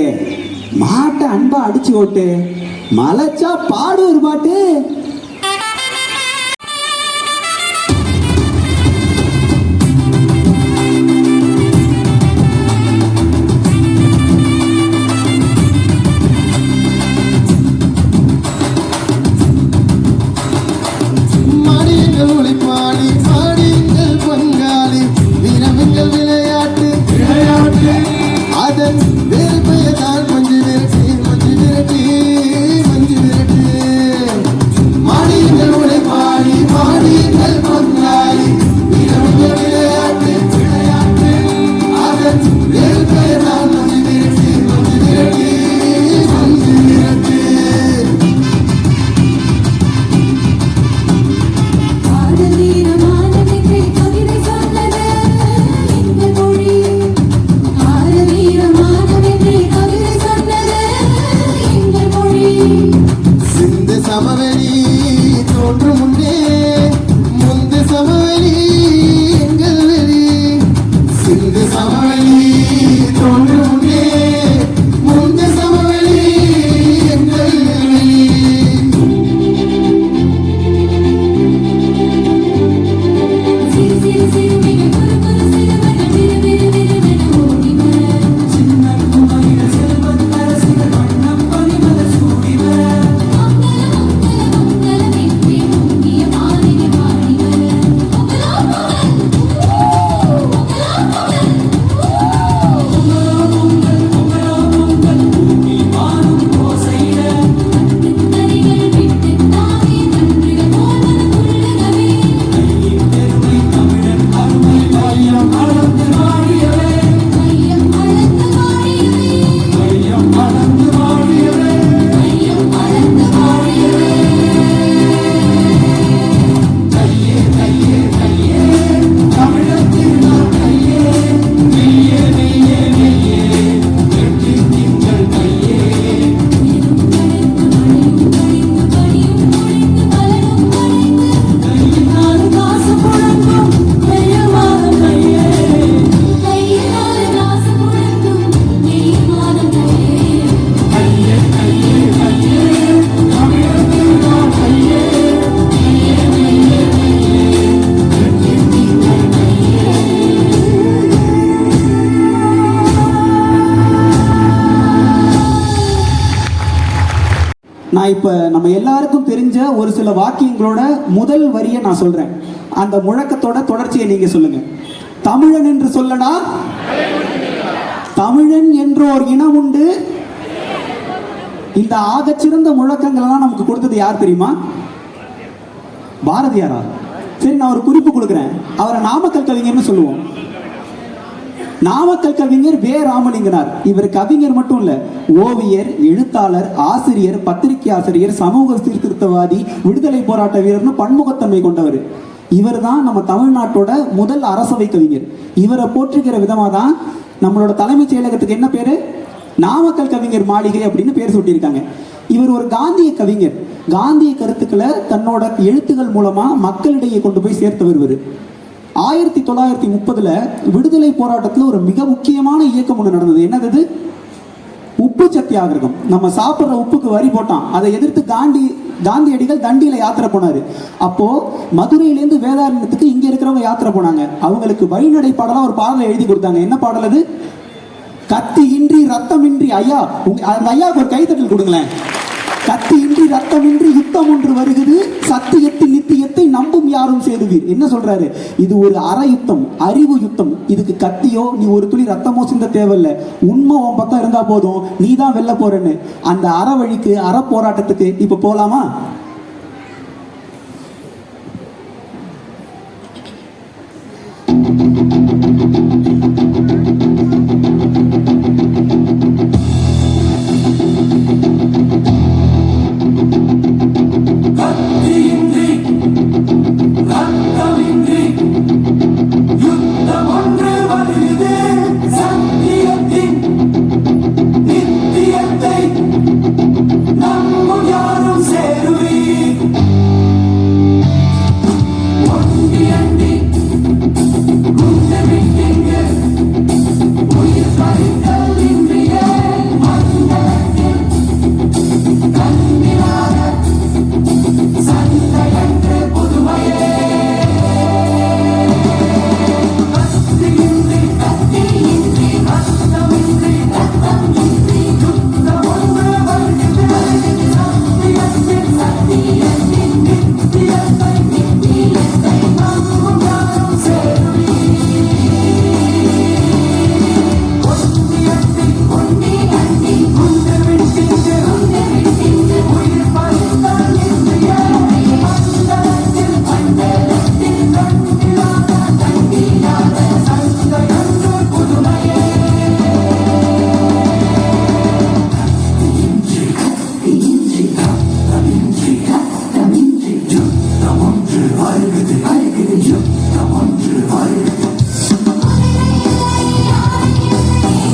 மாட்டை அன்பா அடிச்சு ஓட்டு மலைச்சா பாடு ஒரு பாட்டு. நான் இப்ப நம்ம எல்லாருக்கும் தெரிஞ்ச ஒரு சில வாக்கியங்களோட முதல் வரியை நான் சொல்றேன். அந்த முழக்கத்தோட தொடர்ச்சியை நீங்க சொல்லுங்க. தமிழன் என்று சொல்லடா, தமிழன் என்றோர் இனம் உண்டு. இந்த ஆகச்சிறந்த முழக்கங்கள்லாம் நமக்கு கொடுத்தது யார் தெரியுமா? பாரதியாரா? சரி, நான் ஒரு குறிப்பு கொடுக்குறேன். அவரை நாமக்கல் கவிஞர்னு சொல்லுவோம். நாமக்கல் கவிஞர் வே ராமலிங்கனார். இவர் கவிஞர் மட்டும் இல்ல, ஓவியர், எழுத்தாளர், ஆசிரியர், பத்திரிகை ஆசிரியர், சமூக சீர்திருத்தவாதி, விடுதலை போராட்ட வீரர்னு பன்முகத்தன்மை கொண்டவர். இவர் தான் நம்ம தமிழ்நாட்டோட முதல் அரசவை கவிஞர். இவரை போற்றுகிற விதமா தான் நம்மளோட தலைமைச் செயலகத்துக்கு என்ன பேரு? நாமக்கல் கவிஞர் மாளிகை அப்படின்னு பேர் சூட்டியிருக்காங்க. இவர் ஒரு காந்திய கவிஞர். காந்திய கருத்துக்களை தன்னோட எழுத்துக்கள் மூலமா மக்களிடையே கொண்டு போய் சேர்த்தவர் இவர். 1930 விடுதலை போராட்டத்தில் ஒரு மிக முக்கியமான இயக்கம் ஒன்று நடந்தது. என்னது? உப்பு சத்தியாகிரகம். நம்ம சாப்பிட்ற உப்புக்கு வரி போட்டான், அதை எதிர்த்து காந்தியடிகள் தண்டியில யாத்திரை போனாரு. அப்போ மதுரையிலேருந்து வேதாரண்யத்துக்கு இங்க இருக்கிறவங்க யாத்திரை போனாங்க. அவங்களுக்கு வழிநடை பாடலாம் ஒரு பாடலை எழுதி கொடுத்தாங்க. என்ன பாடல் அது? கத்தி இன்றி ரத்தமின்றி. ஐயா, அந்த ஐயாவுக்கு ஒரு கைத்தட்டல் கொடுங்களேன். கத்தி இன்றி ரத்தமின்றி யுத்தம் ஒன்று வருகிறது, சத்தியத்தின் நித்தியத்தை நம்பும் யாரும் சேருவீர். என்ன சொல்றாரு? இது ஒரு அற யுத்தம், அறிவு யுத்தம். இதுக்கு கத்தியோ நீ ஒரு துளி ரத்தமோ சிந்த தேவையில்ல, உண்மை உன் பக்கம் இருந்தா போதும், நீ தான் வெல்ல போறன்னு. அந்த அற வழிக்கு, அற போராட்டத்துக்கு இப்ப போலாமா? கத்தியின்றி ரத்தமின்றி யுத்தம் ஒன்று வருகிறது, சத்தியத்தின் நித்தியத்தை நம்பும் யாரும் சேருவீர். ஒன்றியண்டி குண்டமிட்டிங்கு உயிர் பறித்தல் இன்றிய மண்டலத்தில் கண்ணிலாக சந்தையன்று புதுமையே. கத்தியின்றி கத்தியின்றி ரத்தமின்றி ரத்தமின்றி யுத்தம் ஒன்று வருகிறது, சத்தியத்தின் சத்தியத்தின் நித்தியத்தை நித்தியத்தை நம்பும் யாரும் சேருவீர். ஒன்றியண்டி ஒன்றியண்டி குண்டு விட்டிங்கு உயிர் பறித்தல் இன்றிய மண்டலத்தில் மண்டலத்தில் கண்டிலாத கண்டிலாத சந்தையன்று புதுமையே. கத்தியின்றி ரத்தமின்றி ரத்தமின்றி யுத்தம் ஒன்று வருகிறது, யுத்தம் ஒன்று வருகிறது.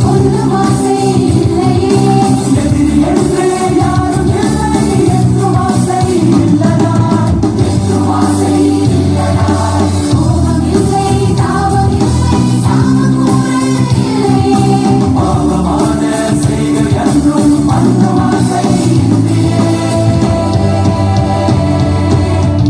கொல்லும் ஆசை இல்லையே, எதிரி என்றே யாரும் இல்லை என்றும் ஆசை இல்லையா, என்றும் ஆசை இல்லையா. கோபம் இல்லை, தாபம் இல்லை, சாமக்கூடல் இல்லையே. பாவமான செய்கள் என்றும் பண்ணும் ஆசை இல்லையே.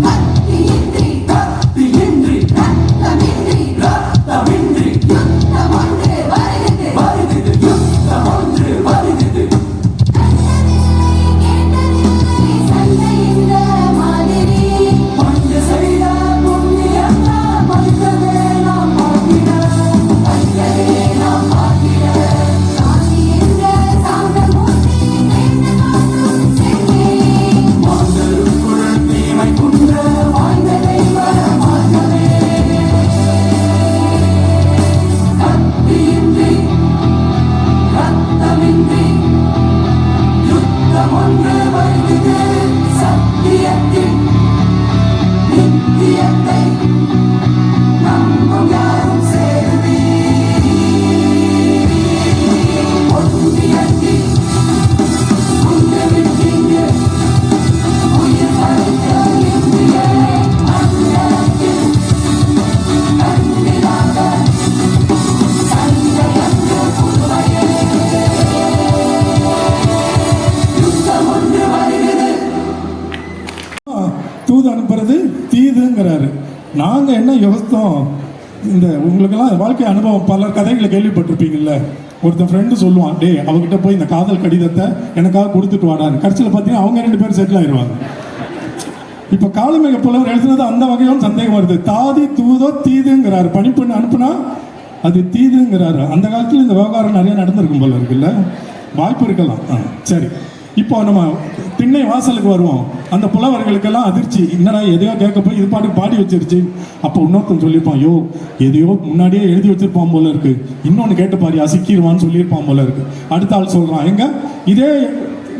கத்தியின்றி கத்தியின்றி ரத்தமின்றி ரத்தமின்றி யுத்தம் ஒன்று வருகிறது. வருகிறது, யுத்தம் ஒன்று வருகிறது. கேட்டதில்லை சண்டை இந்த மாதிரி, மஞ்ச செய்த புண்ணியெல்லாம் மனிதனே நாம் பார்க்கிற, வந்ததே நாம் பார்க்கிற. சாந்தி என்ற சாந்தம் மூர்த்தி என்ன காட்டும் சென்றே. மாந்தருக்குள் தீமை குன்ற வாழ்ந்த தெய்வ மார்க்கமே. கத்தியின்றி ரத்தமின்றி யுத்தம் ஒன்று வருகிறது, சத்தியத்தின் நித்தியத்தை நம்பும் யாரும் சேருவீர். ஒன்றியண்டி குண்டு விட்டிங்கு உயிர் பறித்தல் இன்றிய மண்டலத்தில் கண்ணிலாக சந்தையன்று புதுமையே. யுத்தம் ஒன்று வருகிறது. தூது அனுப்புறது தீதுங்கிறாரு. நாங்க என்ன யோசித்தோம், இந்த உங்களுக்கெல்லாம் வாழ்க்கை அனுபவம் பல கதைகளை கேள்விப்பட்டிருப்பீங்கல்ல, ஒருத்தன் ஃப்ரெண்டு சொல்லுவான், டே அவகிட்ட போய் இந்த காதல் கடிதத்தை எனக்காக கொடுத்துட்டு வாடான்னு. கடைசியில் பார்த்தீங்கன்னா அவங்க 2 பேரும் செட்டில் ஆயிடுவாங்க. இப்போ காளமேக புலவர் எழுதுனது அந்த வகையும் சந்தேகம் வருது. தாதி தூதோ தீதுங்கிறாரு, பணிப்பெண்ணு அனுப்புனா அது தீதுங்கிறாரு. அந்த காலத்தில் இந்த விவகாரம் நிறைய நடந்திருக்கும் போல இருக்குல்ல, வாய்ப்பு இருக்கலாம். சரி, இப்போ நம்ம திண்ணை வாசலுக்கு வருவோம். அந்த புலவர்களுக்கெல்லாம் அதிர்ச்சி, என்னடா எதையோ கேட்க போய் இது பாட்டு பாடி வச்சிருச்சு. அப்போ இன்னொருத்தன் சொல்லியிருப்பான், ஐயோ எதையோ முன்னாடியே எழுதி வச்சிருப்பான் போல இருக்கு, இன்னொன்று கேட்டு பாரு அசிக்கிடுவான்னு சொல்லியிருப்பான் போல இருக்கு. அடுத்த ஆள் சொல்றான், எங்க இதே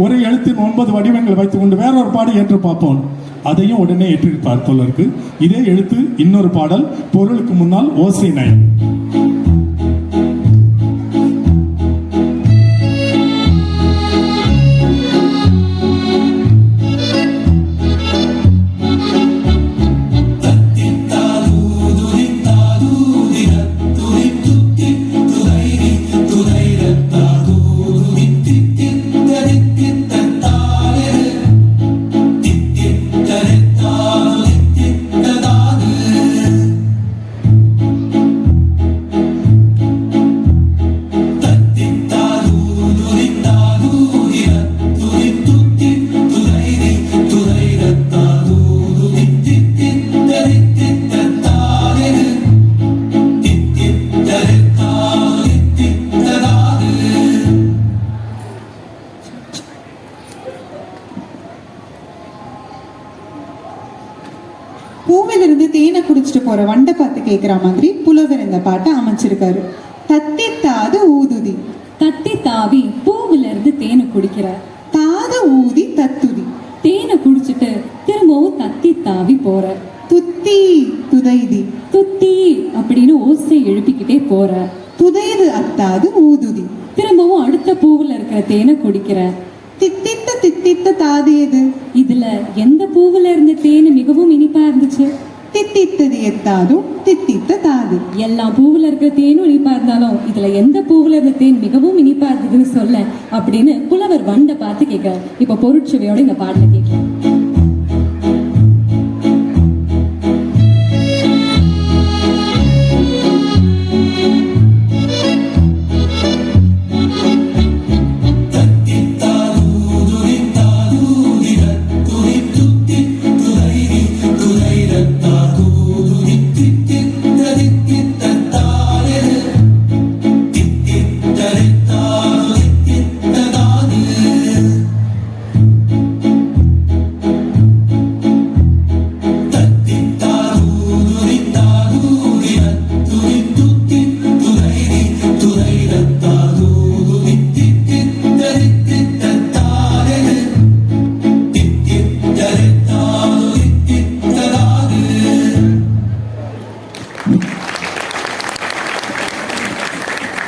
ஒரு எழுத்தின் 9 வடிவங்களை வைத்துக்கொண்டு வேற ஒரு பாடி ஏற்று பார்ப்போம். அதையும் உடனே ஏற்றிருப்பார் போல இருக்கு. இதே எழுத்து இன்னொரு பாடல், பொருளுக்கு முன்னால் ஓசை நயம். பூவிலிருந்து தேனை குடிச்சிட்டு போற வண்டை பார்த்து கேட்கிற மாதிரி புலவர் இந்த பாட்டை அமைச்சிருக்காரு. தத்தி தாது ஊதுதி, தத்தி தாவி பூவுல இருந்து தேனை குடிக்கிற, தாது ஊதி தத்துதி, தேனை குடிச்சிட்டு திரும்பவும் தத்தி தாவி போற, துத்தி துதைதி, துத்தி அப்படின்னு ஓசை எழுப்பிக்கிட்டே போற, துதைது அத்தாது ஊதுதி, திரும்பவும் அடுத்த பூவுல இருக்கிற தேனை குடிக்கிற, தித்தித்த தித்தித்த தாது எது? இதுல எந்த பூவுல இருந்த தேன் மிகவும் இனிப்பா இருந்துச்சு? தித்தித்தது எத்தாதும் தித்தித்த தாது. எல்லா பூவுல இருக்கிற தேனும் இனிப்பா இருந்தாலும் இதுல எந்த பூவுல இருந்த தேன் மிகவும் இனிப்பா இருந்ததுன்னு சொல்ல அப்படின்னு புலவர் வண்டை பார்த்து கேட்கிறார். இப்ப பொருட்சுவையோட இந்த பாடல கேட்கலாம்.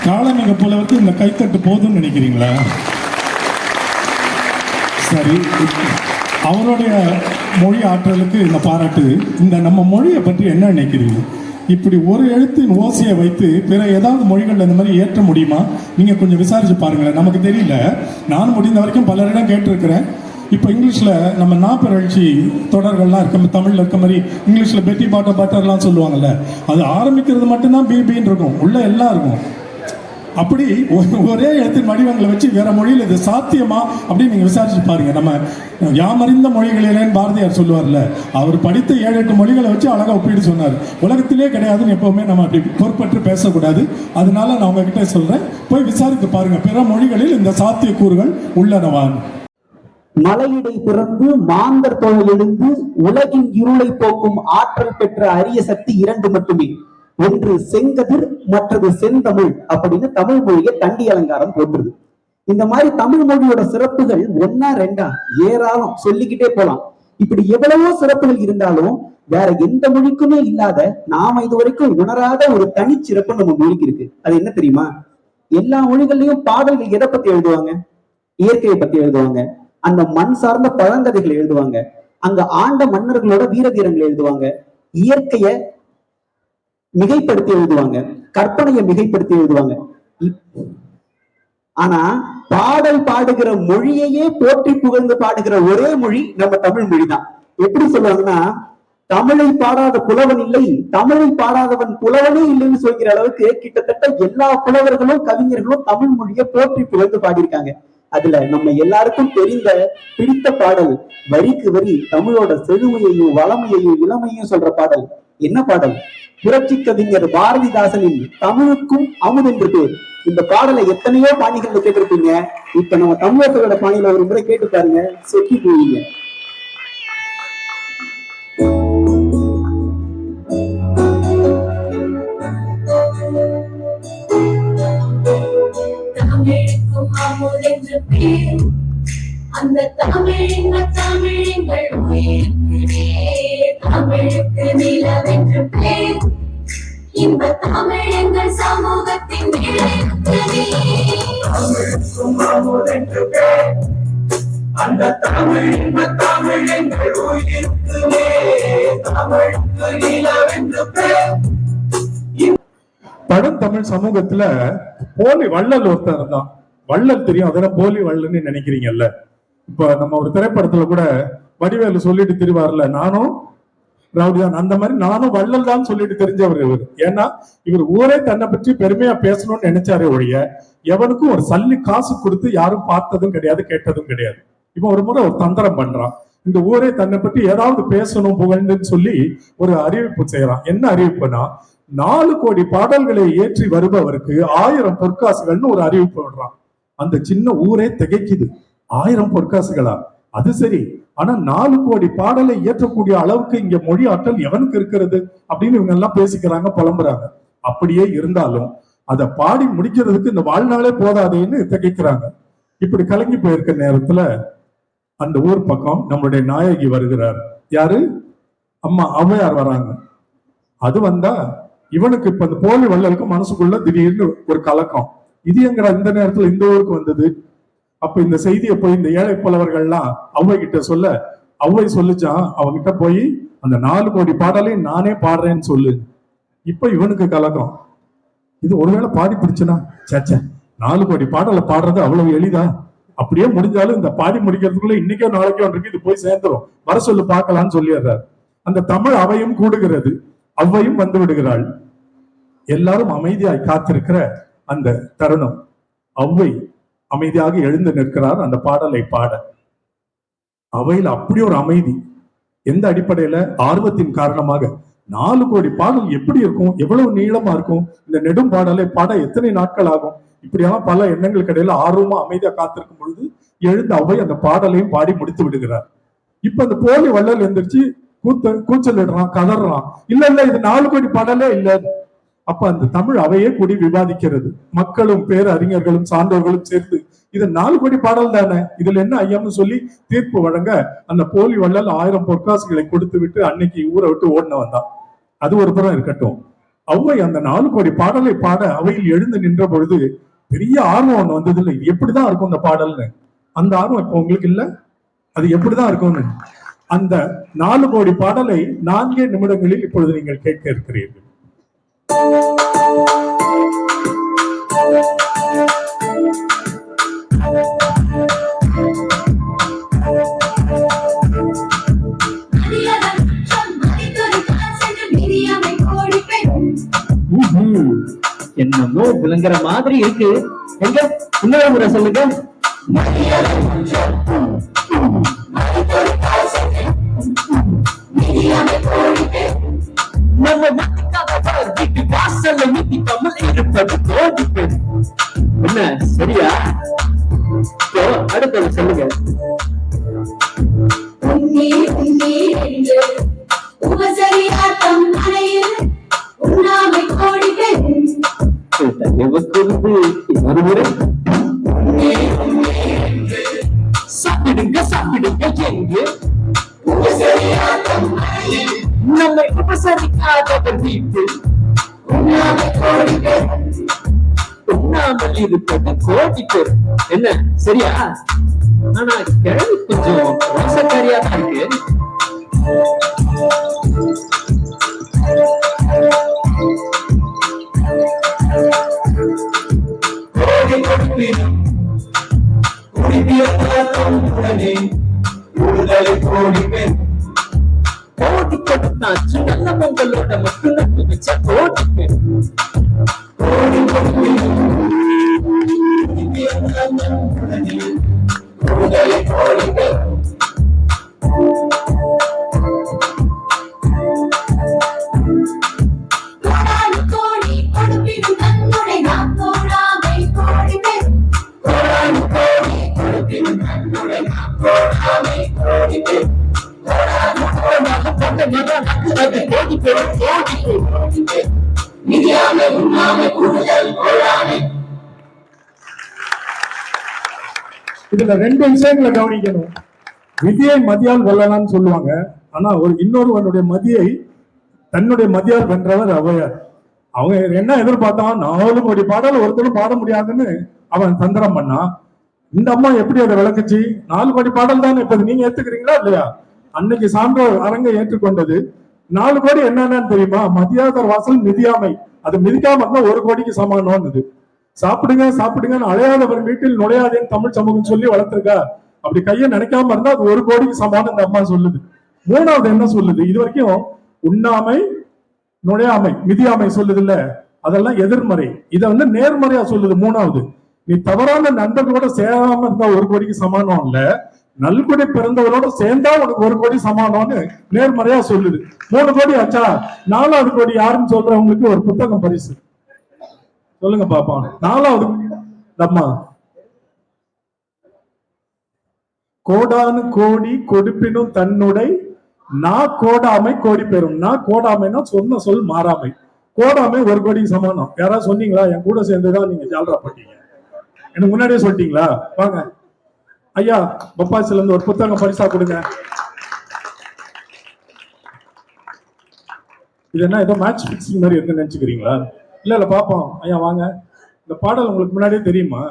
காளமேக புலவருக்கு இந்த கைத்தட்டு போதும்னு நினைக்கிறீங்களா? சரி, அவருடைய மொழி ஆற்றலுக்கு இந்த பாராட்டு. இந்த நம்ம மொழியை பற்றி என்ன நினைக்கிறீங்க? இப்படி ஒரு எழுத்தின் ஓசையை வைத்து பிற ஏதாவது மொழிகள் இந்த மாதிரி ஏற்ற முடியுமா? நீங்க கொஞ்சம் விசாரிச்சு பாருங்களேன். நமக்கு தெரியல, நான் முடிந்த வரைக்கும் பலரிடம் கேட்டிருக்கிறேன். இப்போ இங்கிலீஷில் நம்ம நாப்பெரழ்ச்சி தொடர்கள்லாம் இருக்க, தமிழில் இருக்க மாதிரி இங்கிலீஷில் பெட்டி பாட்டர் பட்டர்லாம் சொல்லுவாங்கல்ல, அது ஆரம்பிக்கிறது மட்டும்தான் பிபின்னு இருக்கும், உள்ள எல்லாம் இருக்கும். அப்படி ஒரே எழுத்தின் வடிவங்களை வச்சு வேற மொழியில் இது சாத்தியமா அப்படின்னு நீங்க விசாரிச்சு பாருங்க. நம்ம யாமறிந்த மொழிகளிலேன்னு பாரதியார் சொல்லுவார்ல, அவர் படித்த 7-8 மொழிகளை வச்சு அழகா ஒப்பிட்டு சொன்னார். உலகத்திலே கிடையாதுன்னு எப்பவுமே நம்ம அப்படி பொறுப்பற்று பேசக்கூடாது. அதனால நான் உங்ககிட்ட சொல்றேன், போய் விசாரித்து பாருங்க பிற மொழிகளில் இந்த சாத்தியக்கூறுகள் உள்ளனவான். மலையிடை பிறந்து மாந்தர் தொகை எழுந்து உலகின் இருளை போக்கும் ஆற்றல் பெற்ற அரிய சக்தி 2 மட்டுமே. ஒன்று செங்கதிர், மற்றது செந்தமிழ் அப்படின்னு தமிழ் மொழியை தண்டி அலங்காரம் போட்டுருது. இந்த மாதிரி தமிழ் மொழியோட சிறப்புகள் 1-2 ஏராளம், சொல்லிக்கிட்டே போலாம். இப்படி எவ்வளவோ சிறப்புகள் இருந்தாலும் வேற எந்த மொழிக்குமே இல்லாத, நாம இதுவரைக்கும் உணராத ஒரு தனிச்சிறப்பு நம்ம மொழிக்கு இருக்கு. அது என்ன தெரியுமா? எல்லா மொழிகள்லயும் பாடல்கள் எதை பத்தி எழுதுவாங்க? இயற்கையை பத்தி எழுதுவாங்க, அந்த மண் சார்ந்த பழங்கதைகளை எழுதுவாங்க, அங்க ஆண்ட மன்னர்களோட வீரதீரங்களை எழுதுவாங்க, இயற்கைய மிகைப்படுத்தி எழுதுவாங்க, கற்பனையை மிகைப்படுத்தி எழுதுவாங்க. ஆனா பாடல் பாடுகிற மொழியையே போற்றி புகழ்ந்து பாடுகிற ஒரே மொழி நம்ம தமிழ் மொழி தான். எப்படி சொல்லுவாங்கன்னா, தமிழை பாடாத புலவன் இல்லை, தமிழை பாடாதவன் புலவனே இல்லைன்னு சொல்கிற அளவுக்கு கிட்டத்தட்ட எல்லா புலவர்களும் கவிஞர்களும் தமிழ் மொழியை போற்றி புகழ்ந்து பாடியிருக்காங்க. அதுல நம்ம எல்லாருக்கும் தெரிந்த பிடித்த பாடல், வரிக்கு வரி தமிழோட செழுமையையும் வளமையையும் இளமையும் சொல்ற பாடல். என்ன பாடல்? புரட்சி கவிஞர் பாரதிதாசனின் தமிழுக்கும் அமுதென்று பேர். இந்த பாடலை எத்தனையோ பாணிகள்ல கேட்டிருப்பீங்க. இப்ப நம்ம தமிழர்களோட பாணியில ஒரு முறை கேட்டு பாருங்க, சொக்கி போவீங்க. தமிழுக்கும் அமுதென்று பேர், அந்த தமிழெங்கள் உயிர்க்கு தமிழுக்கு நிலவென்று பேர், இந்த தமிழெங்கள் சமூகத்தின் விளக்கு தமிழுக்கும் அமுதென்று பேர், அந்த தமிழெங்கள் உயிர்க்குமே தமிழுக்கு நிலவென்று பேர். பழந்தமிழ் சமூகத்துல போலி வள்ளல் ஒருத்தர் இருந்தான். வள்ளல் தெரியும், அதெல்லாம் போலி வள்ளல்னு நினைக்கிறீங்கல்ல. இப்ப நம்ம ஒரு திரைப்படத்துல கூட வடிவேலு சொல்லிட்டு திரிவார்ல, நானும் ரவுடிதான், அந்த மாதிரி நானும் வள்ளல் தான் சொல்லிட்டு தெரிஞ்சவர் இவர். ஏன்னா இவர் ஊரே தன்னை பற்றி பெருமையா பேசணும்னு நினைச்சாரே ஒழிய எவனுக்கும் ஒரு சல்லி காசு கொடுத்து யாரும் பார்த்ததும் கிடையாது, கேட்டதும் கிடையாது. இப்ப ஒரு முறை ஒரு தந்திரம் பண்றான். இந்த ஊரே தன்னை பற்றி ஏதாவது பேசணும் புகழ்ந்துன்னு சொல்லி ஒரு அறிவிப்பு செய்யறான். என்ன அறிவிப்புனா, 4 கோடி பாடல்களை ஏற்றி வருபவருக்கு 1000 பொற்காசுகள்னு ஒரு அறிவிப்பு விடுறான். அந்த சின்ன ஊரே திகைக்குது. 1000 பொற்காசுகளா? அது சரி, ஆனா 4 கோடி பாடலை ஏற்றக்கூடிய அளவுக்கு இங்க மொழி ஆற்றல் எவனுக்கு இருக்கிறது அப்படின்னு இவங்க எல்லாம் பேசிக்கிறாங்க, புலம்புறாங்க. அப்படியே இருந்தாலும் அதை பாடி முடிக்கிறதுக்கு இந்த வாழ்நாளே போதாதேன்னு திகைக்கிறாங்க. இப்படி கலங்கி போயிருக்க நேரத்துல அந்த ஊர் பக்கம் நம்மளுடைய நாயகி வருகிறார். யாரு? அம்மா ஔவையார் வராங்க. அது வந்தா இவனுக்கு இப்ப இந்த போலி வள்ளலுக்கு மனசுக்குள்ள திடீர்னு ஒரு கலக்கம். இது எங்கடா இந்த நேரத்துல இந்த ஊருக்கு வந்தது? அப்ப இந்த செய்தியை போய் இந்த ஏழை புலவர்கள்லாம் ஔவை கிட்ட சொல்ல, ஔவை சொல்லிச்சான் அவங்கிட்ட போய் அந்த 4 கோடி பாடலையும் நானே பாடுறேன்னு சொல்லு. இப்ப இவனுக்கு கலக்கம். இது ஒருவேளை பாடி பிடிச்சுனா, சேச்சே 4 கோடி பாடலை பாடுறது அவ்வளவு எளிதா? அப்படியே முடிஞ்சாலும் இந்த பாடி முடிக்கிறதுக்குள்ள இன்னைக்கோ நாளைக்கோ இருக்கு, இது போய் சேர்ந்துரும், வர சொல்லு பார்க்கலான்னு சொல்லிடுறாரு. அந்த தமிழ் அவையும் கூடுகிறது. ஔவையும் வந்து விடுகிறாள். எல்லாரும் அமைதியாய் காத்திருக்கிற அந்த தருணம், ஔவை அமைதியாக எழுந்து நிற்கிறார் அந்த பாடலை பாட. அவையில் அப்படி ஒரு அமைதி. எந்த அடிப்படையில? ஆர்வத்தின் காரணமாக. 4 கோடி பாடல் எப்படி இருக்கும், எவ்வளவு நீளமா இருக்கும், இந்த நெடும் பாடலை பாட எத்தனை நாட்கள் ஆகும், இப்படியெல்லாம் பல எண்ணங்களுக்கு இடையில ஆர்வமா அமைதியா காத்திருக்கும் பொழுது எழுந்த ஔவை அந்த பாடலையும் பாடி முடித்து விடுகிறார். இப்ப அந்த போலி வள்ளல் எந்திரிச்சு கூச்சலிடுறான், கதறான். இல்ல இல்ல, இது 4 கோடி பாடலே இல்ல. அப்ப அந்த தமிழ் அவையே கூடி விவாதிக்கிறது. மக்களும் பேரறிஞர்களும் சான்றோர்களும் சேர்ந்து இது 4 கோடி பாடல் தானே, இதுல என்ன ஐயம்னு சொல்லி தீர்ப்பு வழங்க அந்த போலி வள்ளல் 1000 பொற்காசுகளை கொடுத்து விட்டு அன்னைக்கு ஊரை விட்டு ஓடினவன் தான். அது ஒரு புறம் இருக்கட்டும். ஔவை அந்த 4 கோடி பாடலை பாட அவையில் எழுந்து நின்ற பொழுது பெரிய ஆர்வம் ஒண்ணு வந்தது இல்லை. இது எப்படிதான் இருக்கும் இந்த பாடல்னு. அந்த ஆர்வம் இப்ப உங்களுக்கு இல்ல? அது எப்படிதான் இருக்கும்னு. அந்த 4 கோடி பாடலை 4 நிமிடங்களில் இப்பொழுது நீங்கள் கேட்க இருக்கிறீர்கள். என்னமோ விளங்குற மாதிரி இருக்கு. எங்க இன்னொரு முறை சொல்லுங்க. நம்ம வாசல்ல நீட்டிக்காமல் இருப்பது கோடி பேர். என்ன சரியா? அடுத்தது சொல்லுங்க. உபசரியாட்டம் அறையில் உண்ணாமை கோடி பேர். மறுமுறை சாப்பிடுங்க சாப்பிடுங்க என்று நம்மை உபசரிக்காதவர் வீட்டில் உண்ணாமல் இருப்பது கோடி பேர். என்ன சரியா? ஆனா கிழமை கொஞ்சம் மோசக்காரியா தான் இருக்கு. உடனே விடுதலை கோடி பெண் கோடி கொடுத்தாச்சு நல்லவங்களோட மட்டும் நட்டு வச்ச கோடி பேர். கோடானு கோடி கொடுப்பினும் தன்னுடை நாம் கோடாமை கோடி பேர். கோடானு கோடி கொடுப்பினும் தன்னுடை நாம் கோடாமை கோடி பேர். கோடானு கோடி கோடி பேர். மிதியாமை உண்ணாமை கூடுதல் கோடாமை. இதுல ரெண்டு விஷயங்களை கவனிக்கணும். விதியை மதியால் வெல்லலாம்னு சொல்லுவாங்க. ஆனா இன்னொருவனுடைய மதியை தன்னுடைய மதியால் வென்றவர் ஔவையார். அவங்க என்ன எதிர்பார்த்தான், 4 கோடி பாடல் ஒருத்தரும் பாட முடியாதுன்னு அவன் தந்திரம் பண்ணா. இந்த அம்மா எப்படி அதை விளக்குச்சு? 4 கோடி பாடல் தானே, இப்ப நீங்க ஏத்துக்கிறீங்களா இல்லையா? அன்னைக்கு சான்றோர் அரங்கை ஏற்றுக்கொண்டது 4 கோடி என்னன்னு தெரியுமா? மதியாதர் வாசல் மிதியாமை, அது மிதிக்காம இருந்தா 1 கோடிக்கு சமானம்னு. சாப்பிடுங்க சாப்பிடுங்கன்னு அழையாதவர் வீட்டில் நுழையாதேன்னு தமிழ் சமூகம் சொல்லி வளர்த்திருக்கா. அப்படி கையை நினைக்காம இருந்தா அது 1 கோடிக்கு சமானம் இந்த அம்மா சொல்லுது. 3வது என்ன சொல்லுது? இது வரைக்கும் உண்ணாமை நுழையாமை மிதியாமை சொல்லுது இல்ல, அதெல்லாம் எதிர்மறை. இதை நேர்மறையா சொல்லுது. 3வது, நீ தவறான நண்பர்களோட சேராம இருந்தா 1 கோடிக்கு சமானம் இல்ல, நல்குடி பிறந்தவரோட சேர்ந்தா உனக்கு 1 கோடி சமானம்னு நேர்மறையா சொல்லுது. 3 கோடி ஆச்சா? 4வது கோடி யாருன்னு சொல்றவங்களுக்கு ஒரு புத்தகம் பரிசு. சொல்லுங்க பாப்போம். 4வது அம்மா, கோடானு கோடி கொடுப்பினும் தன்னுடை நான் கோடாமை கோடி பெறும். நான் கோடாமைன்னா சொன்ன சொல் மாறாமை. கோடாமை 1 கோடிக்கு சமானம். யாராவது சொன்னீங்களா? என் கூட சேர்ந்துதான் நீங்க ஜால்ரா பட்டீங்க. எனக்கு முன்னாடியே சொல்லிட்டீங்களா? வாங்க ஐயா, பப்பாசில இருந்து ஒரு புத்தகம் பரிசா கொடுங்க. இது என்ன ஏதோ மேட்ச் பிக்சிங் மாதிரி இருக்குன்னு நினைச்சுக்கிறீங்களா? இல்ல பாப்போம். ஐயா வாங்க. இந்த பாடல் உங்களுக்கு முன்னாடியே தெரியுமா?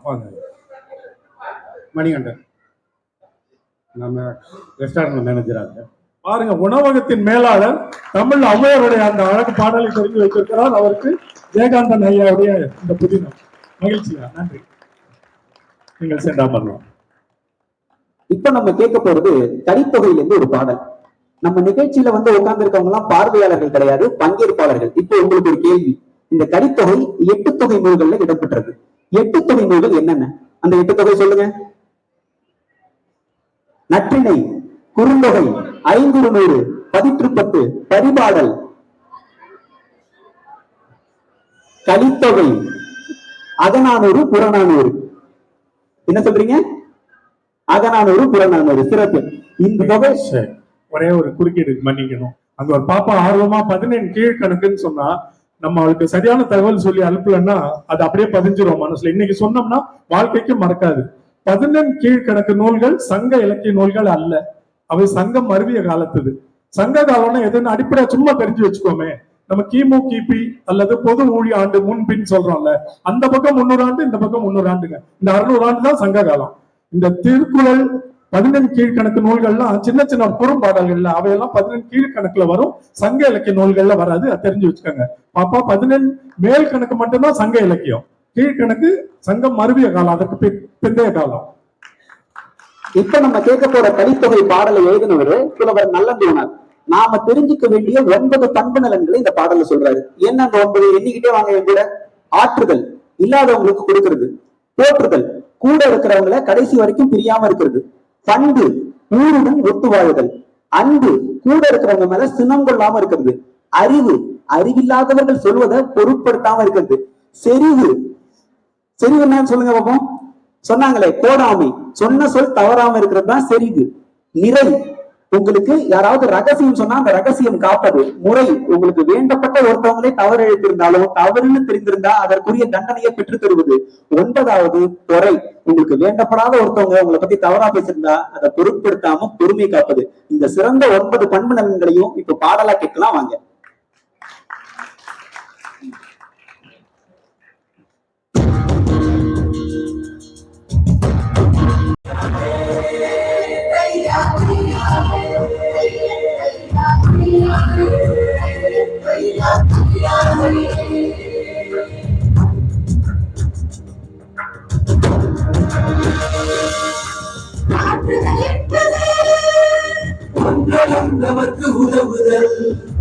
வாங்க. மணிகண்டன், நம்ம ரெஸ்டாரண்ட் மேனேஜராக பாருங்க, உணவகத்தின் மேலாளர் தமிழ் ஔவையாருடைய அந்த அழகு பாடலை தெரிஞ்சு வைத்திருக்கிறார். அவருக்கு ஜெயகாந்தன் ஐயாவுடைய இந்த புதினம். மகிழ்ச்சியா, நன்றி. நீங்கள் சென்றா பண்ணலாம். இப்ப நம்ம கேட்க போறது கலித்தொகையிலிருந்து ஒரு பாடல். நம்ம நிகழ்ச்சியில உட்கார்ந்து இருக்கவங்க எல்லாம் பார்வையாளர்கள் கிடையாது, பங்கேற்பாளர்கள். இப்போ உங்களுக்கு ஒரு கேள்வி. இந்த கலித்தொகை 8 தொகை நூல்கள்ல இடம்பெற்றது. 8 தொகை நூல்கள் என்னென்ன? அந்த 8 தொகை சொல்லுங்க. நற்றிணை, குறுந்தொகை, ஐங்குறுநூறு, 10 பரிபாடல், கலித்தொகை, அகநானூறு, புறநானூறு. என்ன சொல்றீங்க? அகநானூறு, புறநானூறு. சிறப்பு. இந்த தொகை ஒரே ஒரு குறுக்கீடு மன்னிக்கணும். அங்க ஒரு பாப்பா ஆர்வமா 14 கீழ்கணக்குன்னு சொன்னா, நம்ம அவளுக்கு சரியான தகவல் சொல்லி அனுப்பலன்னா அது அப்படியே பதிஞ்சிரும் மனசுல. இன்னைக்கு சொன்னோம்னா வாழ்க்கைக்கு மறக்காது. 14 கீழ்கணக்கு நூல்கள் சங்க இலக்கிய நூல்கள் அல்ல. அவை சங்கம் மருவிய காலத்துது. சங்க காலம்னா எதுன்னு அடிப்படையா சும்மா தெரிஞ்சு வச்சுக்கோமே. நம்ம கிமு கிபி அல்லது பொது ஊழி ஆண்டு முன்பின் சொல்றோம்ல, அந்த பக்கம் 300 ஆண்டு, இந்த பக்கம் 300 ஆண்டுங்க. இந்த 600 ஆண்டு தான் சங்க காலம். இந்த திருக்குறள் 14 கீழ்கணக்கு நூல்கள்லாம் சின்ன சின்ன குறும்பாடல்கள்ல அவையெல்லாம் 14 கீழ்கணக்குல வரும், சங்க இலக்கிய நூல்கள்ல வராது. அதை தெரிஞ்சு வச்சுக்கோங்க பாப்பா. 14 மேல் கணக்கு மட்டும்தான் சங்க இலக்கியம். கீழ்கணக்கு சங்கம் மருவிய காலம், அதற்கு பிந்தைய காலம். இப்ப நம்ம கேட்க போற கலித்தொகை பாடலை எழுதினவர் புலவர் நல்லந்தூனார். நாம தெரிஞ்சுக்க வேண்டிய 9 பண்பு நலன்களை இந்த பாடல சொல்றாரு. என்ன அந்த 9? எண்ணிக்கிட்டே வாங்க என் கூட. ஆற்றுதல், இல்லாதவங்களுக்கு கொடுக்கிறது. போற்றுதல், கூட இருக்கிறவங்களை கடைசி வரைக்கும் பிரியாம இருக்கிறது. பண்பு, ஊருடன் ஒத்து வாழுதல். அன்பு, கூட இருக்கிறவங்க மேல சினம் கொள்ளாம இருக்கிறது. அறிவு, அறிவில்லாதவர்கள் சொல்வதை பொருட்படுத்தாம இருக்கிறது. செறிவு, செறிவு என்னன்னு சொல்லுங்க பாப்போம். சொன்னாங்களே கோடாமை, சொன்ன சொல் தவறாம இருக்கிறது தான் செறிவு. நிறை, உங்களுக்கு யாராவது ரகசியம் சொன்னா அந்த ரகசியம் காப்பது. முறை, உங்களுக்கு வேண்டப்பட்ட ஒருத்தவங்களே தவறு இழைத்திருந்தாலும் தவறுன்னு தெரிந்திருந்தா அதற்குரிய தண்டனையை பெற்று தருவது. 9வது பொறை, உங்களுக்கு வேண்டப்படாத ஒருத்தவங்க உங்களை பத்தி தவறா பேசியிருந்தா அதை பொருட்படுத்தாம பொறுமை காப்பது. இந்த சிறந்த 9 பண்பு நலன்களையும் இப்ப பாடலா கேட்கலாம் வாங்க. ஆற்றுதல் என்பது நாளும் நமக்கு உதவுதல்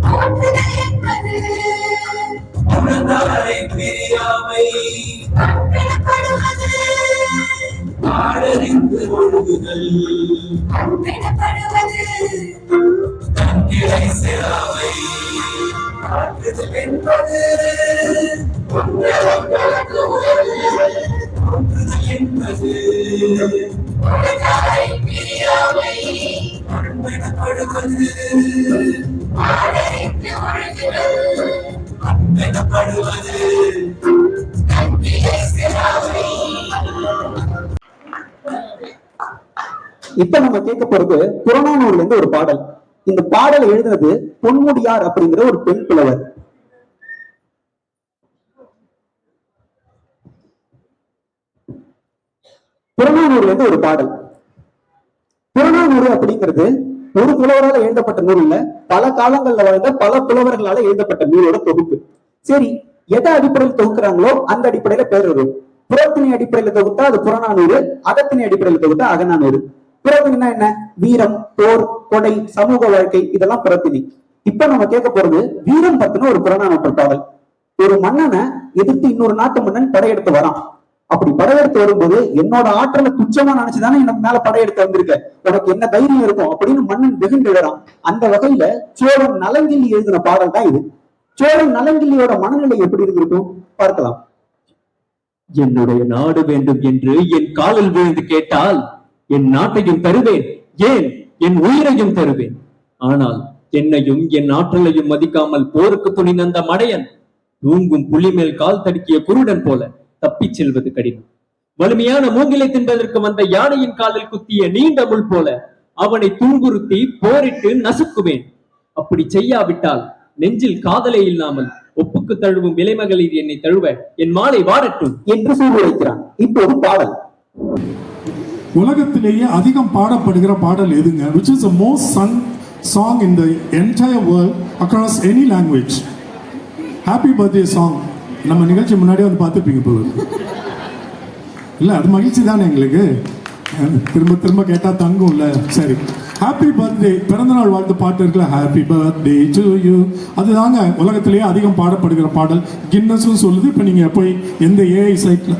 போற்றுதல் என்பது உணர்ந்தாரை பிரியாமை அன்பிடப்படுவது ஆடறிந்து ஒழுகுதல் அன்பிடப்படுவது தன்னிலை செலாமை ஆற்றுதல் என்பது நமக்கு உதவுதல் போற்றுதல் என்பது உணர்ந்தாரை பிரியாமை அன்பெனப்படுவது ஆதரித்து ஒழுகுதல் அன்பெனப்படுவது அன்பிலே சிறாமை. இப்ப நம்ம கேட்க போறது புறநானூர்ல இருந்து ஒரு பாடல். இந்த பாடலை எழுதினது பொன்முடியார் அப்படிங்கிற ஒரு பெண் புலவர். புறநானூர்ல இருந்து ஒரு பாடல். புறநானூறு அப்படிங்கிறது ஒரு புலவரால் எழுதப்பட்ட நூல் இல்ல, பல காலங்கள்ல வாழ்ந்த பல புலவர்களால எழுதப்பட்ட நூலோட தொகுப்பு. சரி, எதை அடிப்படையில் தொகுக்கிறாங்களோ அந்த அடிப்படையில பேர் வரும். புறத்திணை அடிப்படையில தொகுத்தா அது புறநானூறு, அகத்திணை அடிப்படையில தொகுத்தா அகநானூறு. புறத்தினா என்ன? வீரம், போர், கொடை, சமூக வாழ்க்கை, இதெல்லாம் புறத்திணை. இப்ப நம்ம கேட்க போறது வீரம் பத்தின ஒரு புறநானூற்று பாடல். ஒரு மன்னனை எதிர்த்து இன்னொரு நாட்டு மன்னன் படையெடுத்து வரான். அப்படி படையெடுத்து வரும்போது என்னோட ஆற்றலை துச்சமா நினைச்சுதானே எனக்கு மேல படையெடுத்து வந்திருக்க, உனக்கு என்ன தைரியம் இருக்கும் அப்படின்னு மன்னன் வெகுண்டு விடுறான். அந்த வகையில சோழன் நலங்கிள்ளி எழுதின பாடல் தான் இது. சோழன் நலங்கிள்ளியோட மனநிலை எப்படி இருந்திருக்கும் பார்க்கலாம். என்னுடைய நாடு வேண்டும் என்று என் காலில் விழுந்து கேட்டால் என் நாட்டையும் தருவேன், ஏன் என் உயிரையும் தருவேன். ஆனால் என்னையும் என் ஆற்றலையும் மதிக்காமல் போருக்கு துணிந்த அந்த மடையன் தூங்கும் புலி மேல் கால் தடுக்கிய குருடன் போல தப்பிச் செல்வது கடினம். வலிமையான மூங்கிலை தின்பதற்கு வந்த யானையின் காலில் குத்திய நீண்ட முள் போல அவனை துன்புறுத்தி போரிட்டு நசுக்குவேன். அப்படி செய்யாவிட்டால் நெஞ்சில் காதலே இல்லாமல் ஒப்புக்கு தழுவும் விலைமகளிர் என்னை தழுவ என் மாலை வாரட்டும் என்று சூழ்நிலைக்கிறான். இப்போது பாடல். உலகத்திலேயே அதிகம் பாடப்படுகிற பாடல் எதுங்க? which is the most sung song in the entire world across any language. Happy birthday song நம்ம நிகழ்ச்சி முன்னாடியே வந்து பார்த்துப்பீங்க போல இல்ல, அது மகிழ்ச்சி தானே எங்களுக்கு. திரும்ப திரும்ப கேட்டா தங்கும் இல்ல. சரி, ஹாப்பி பர்த்டே பிறந்தநாள் வாழ்த்து பாட்டு இருக்குல்ல, ஹாப்பி பர்த்டே டு யூ, அதுதாங்க உலகத்திலேயே அதிகம் பாடப்படுகிற பாடல். கின்னஸும் சொல்லுது. இப்போ நீங்க போய் எந்த ஏஐ சைட்ல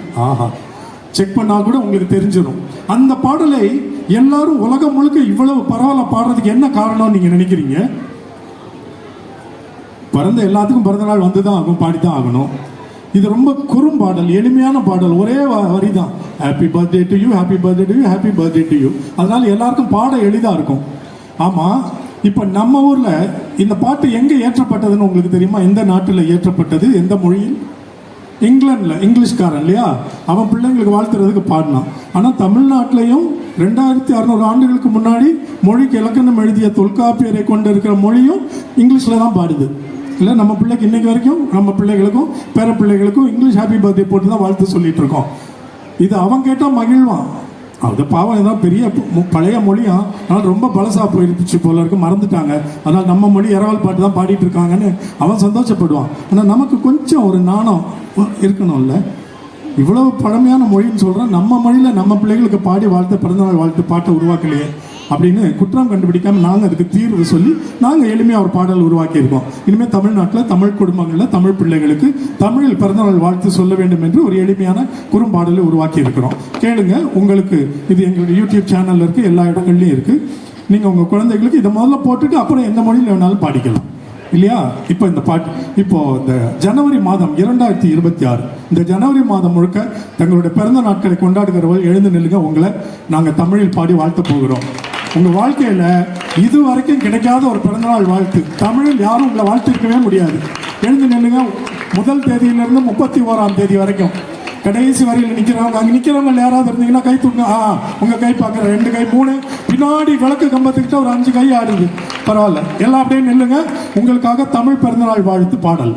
செக் பண்ணா கூட உங்களுக்கு தெரிஞ்சிடும். அந்த பாடலை எல்லாரும் உலகம் முழுக்க இவ்வளவு பரவாயில்ல பாடுறதுக்கு என்ன காரணம் நீங்க நினைக்கிறீங்க? பிறந்த எல்லாத்துக்கும் பிறந்த நாள் வந்துதான் ஆகும், பாடித்தான் ஆகணும். இது ரொம்ப குறும்பாடல், எளிமையான பாடல், ஒரே வரி தான், happy birthday to you, happy birthday to you, happy birthday to you. அதனால எல்லாருக்கும் பாட எளிதா இருக்கும். ஆமா, இப்ப நம்ம ஊர்ல இந்த பாட்டு எங்க ஏற்றப்பட்டதுன்னு உங்களுக்கு தெரியுமா? எந்த நாட்டுல ஏற்றப்பட்டது, எந்த மொழியில்? இங்கிலாந்துல. இங்கிலீஷ்காரன் இல்லையா, அவன் பிள்ளைங்களுக்கு வாழ்த்துறதுக்கு பாடினான். ஆனா தமிழ்நாட்டிலையும் 2600 ஆண்டுகளுக்கு முன்னாடி மொழிக்கு இலக்கணம் எழுதிய தொல்காப்பியரை கொண்டு இருக்கிற மொழியும் இங்கிலீஷ்ல தான் பாடுது. இல்லை, நம்ம பிள்ளைக்கு இன்னைக்கு வரைக்கும் நம்ம பிள்ளைகளுக்கும் பேர பிள்ளைகளுக்கும் இங்கிலீஷ் ஹாப்பி பர்த்டே போட்டு தான் வாழ்த்து சொல்லிட்டு இருக்கோம். இது அவன் கேட்டால் மகிழ்வான். அது பாவம், ஏதாவது பெரிய பழைய மொழியா, அதனால் ரொம்ப பழசா போயிடுச்சு போல இருக்கு, மறந்துட்டாங்க, அதனால் நம்ம மொழி இரவல் பாட்டு தான் பாடிட்டு இருக்காங்கன்னு அவன் சந்தோஷப்படுவான். ஆனால் நமக்கு கொஞ்சம் ஒரு நாணம் இருக்கணும்ல. இவ்வளவு பழமையான மொழின்னு சொல்கிறேன், நம்ம மொழியில் நம்ம பிள்ளைகளுக்கு பாடி வாழ்த்து பிறந்தநாள் வாழ்த்து பாட்டை உருவாக்கலையே அப்படின்னு குற்றம் கண்டுபிடிக்காம நாங்கள் அதுக்கு தீர்வு சொல்லி நாங்கள் எளிமையாக ஒரு பாடல் உருவாக்கியிருக்கோம். இனிமேல் தமிழ்நாட்டில் தமிழ் குடும்பங்களில் தமிழ் பிள்ளைகளுக்கு தமிழில் பிறந்தநாள் வாழ்த்து சொல்ல வேண்டும் என்று ஒரு எளிமையான குறும்பாடலை உருவாக்கி இருக்கிறோம். கேளுங்க, உங்களுக்கு இது எங்களுடைய யூடியூப் சேனல்ல இருக்கு, எல்லா இடங்கள்லையும் இருக்கு. நீங்கள் உங்கள் குழந்தைகளுக்கு இதை முதல்ல போட்டுட்டு அப்புறம் எந்த மொழியில் வேணாலும் பாடிக்கலாம் இல்லையா? இப்போ இந்த பாட்டு, இப்போ இந்த ஜனவரி மாதம் 2026, இந்த ஜனவரி மாதம் முழுக்க தங்களுடைய பிறந்த நாட்களை கொண்டாடுகிறவர்கள் எழுந்து நில்லுங்க, உங்களை நாங்கள் தமிழில் பாடி வாழ்த்த போகிறோம். உங்க வாழ்க்கையில இது வரைக்கும் கிடைக்காத ஒரு பிறந்தநாள் வாழ்த்து, தமிழில் யாரும் உங்களை வாழ்த்திருக்கவே முடியாது. எழுந்து நில்லுங்க. முதல் தேதியிலிருந்து 31ஆம் தேதி வரைக்கும் கடைசி வரையில் நிற்கிறவங்க, அங்கே நிற்கிறவங்க யாராவது இருந்தீங்கன்னா கை தூங்க. உங்க கை பார்க்குற 2 கை 3, பின்னாடி விளக்கு கம்பத்துக்கிட்ட ஒரு 5 கை ஆடுது, பரவாயில்ல, எல்லாம் அப்படியே நில்லுங்க. உங்களுக்காக தமிழ் பிறந்தநாள் வாழ்த்து பாடல்.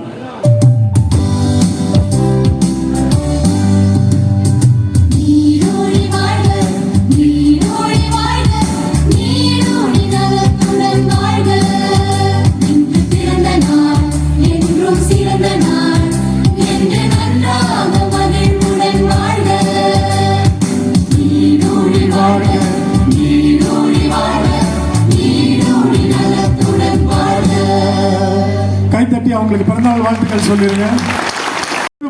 நீடூழி வாழ்க, நீடூழி வாழ்க, நீடூழி அவங்களுக்கு பிறந்தநாள் வாழ்த்துக்கள் சொல்லிருங்க.